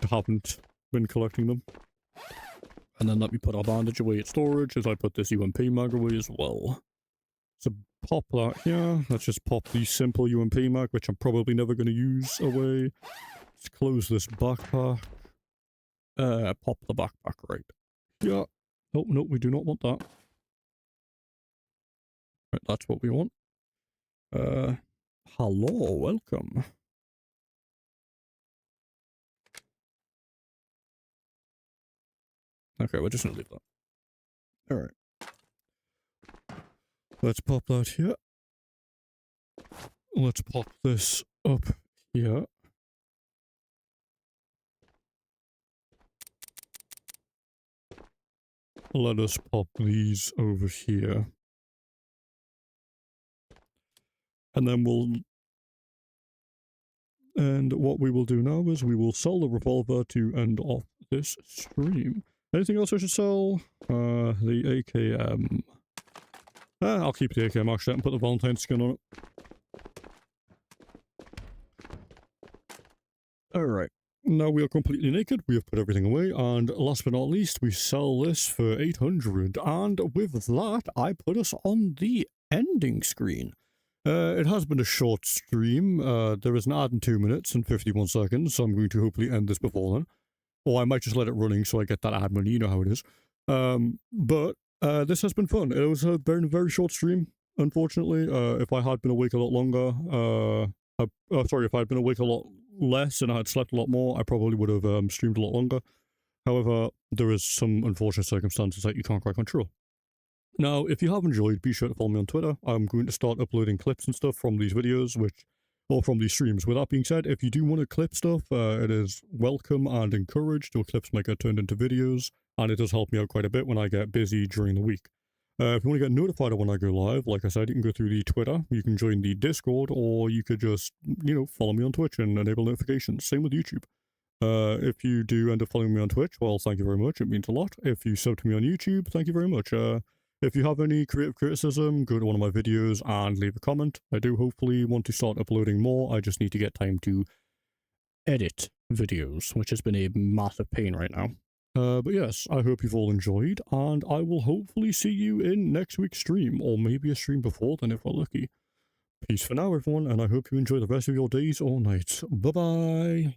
haven't been collecting them. And then let me put our bandage away at storage as I put this UMP mag away as well. So pop that here. Let's just pop the simple UMP mag, which I'm probably never going to use, away. Let's close this backpack. Pop the backpack right. Yeah. Oh, no, we do not want that. Right, that's what we want. Hello, welcome. Okay, we're just gonna leave that. Alright. Let's pop that here. Let's pop this up here. Let us pop these over here. And then and what we will do now is we will sell the revolver to end off this stream. Anything else I should sell? The AKM. I'll keep the AKM actually and put the Valentine skin on it. Alright. Now we are completely naked, we have put everything away, and last but not least, we sell this for 800, and with that, I put us on the ending screen. It has been a short stream, there is an ad in 2 minutes and 51 seconds, so I'm going to hopefully end this before then. Or I might just let it running so I get that ad money, you know how it is. But this has been fun. It was a very, very short stream, unfortunately. If I had been awake a lot longer, sorry, if I'd been awake a lot less and I had slept a lot more, I probably would have streamed a lot longer. However, there is some unfortunate circumstances that you can't quite control. Now, if you have enjoyed, be sure to follow me on Twitter. I'm going to start uploading clips and stuff from these videos, or from these streams. With that being said, if you do want to clip stuff, it is welcome and encouraged. Your clips might get turned into videos, and it does help me out quite a bit when I get busy during the week. If you want to get notified of when I go live, like I said, you can go through the Twitter, you can join the Discord, or you could just, you know, follow me on Twitch and enable notifications. Same with YouTube. If you do end up following me on Twitch, well, thank you very much. It means a lot. If you sub to me on YouTube, thank you very much. If you have any creative criticism, go to one of my videos and leave a comment. I do hopefully want to start uploading more. I just need to get time to edit videos, which has been a massive pain right now. But yes, I hope you've all enjoyed, and I will hopefully see you in next week's stream, or maybe a stream before then if we're lucky. Peace for now, everyone, and I hope you enjoy the rest of your days or nights. Bye-bye!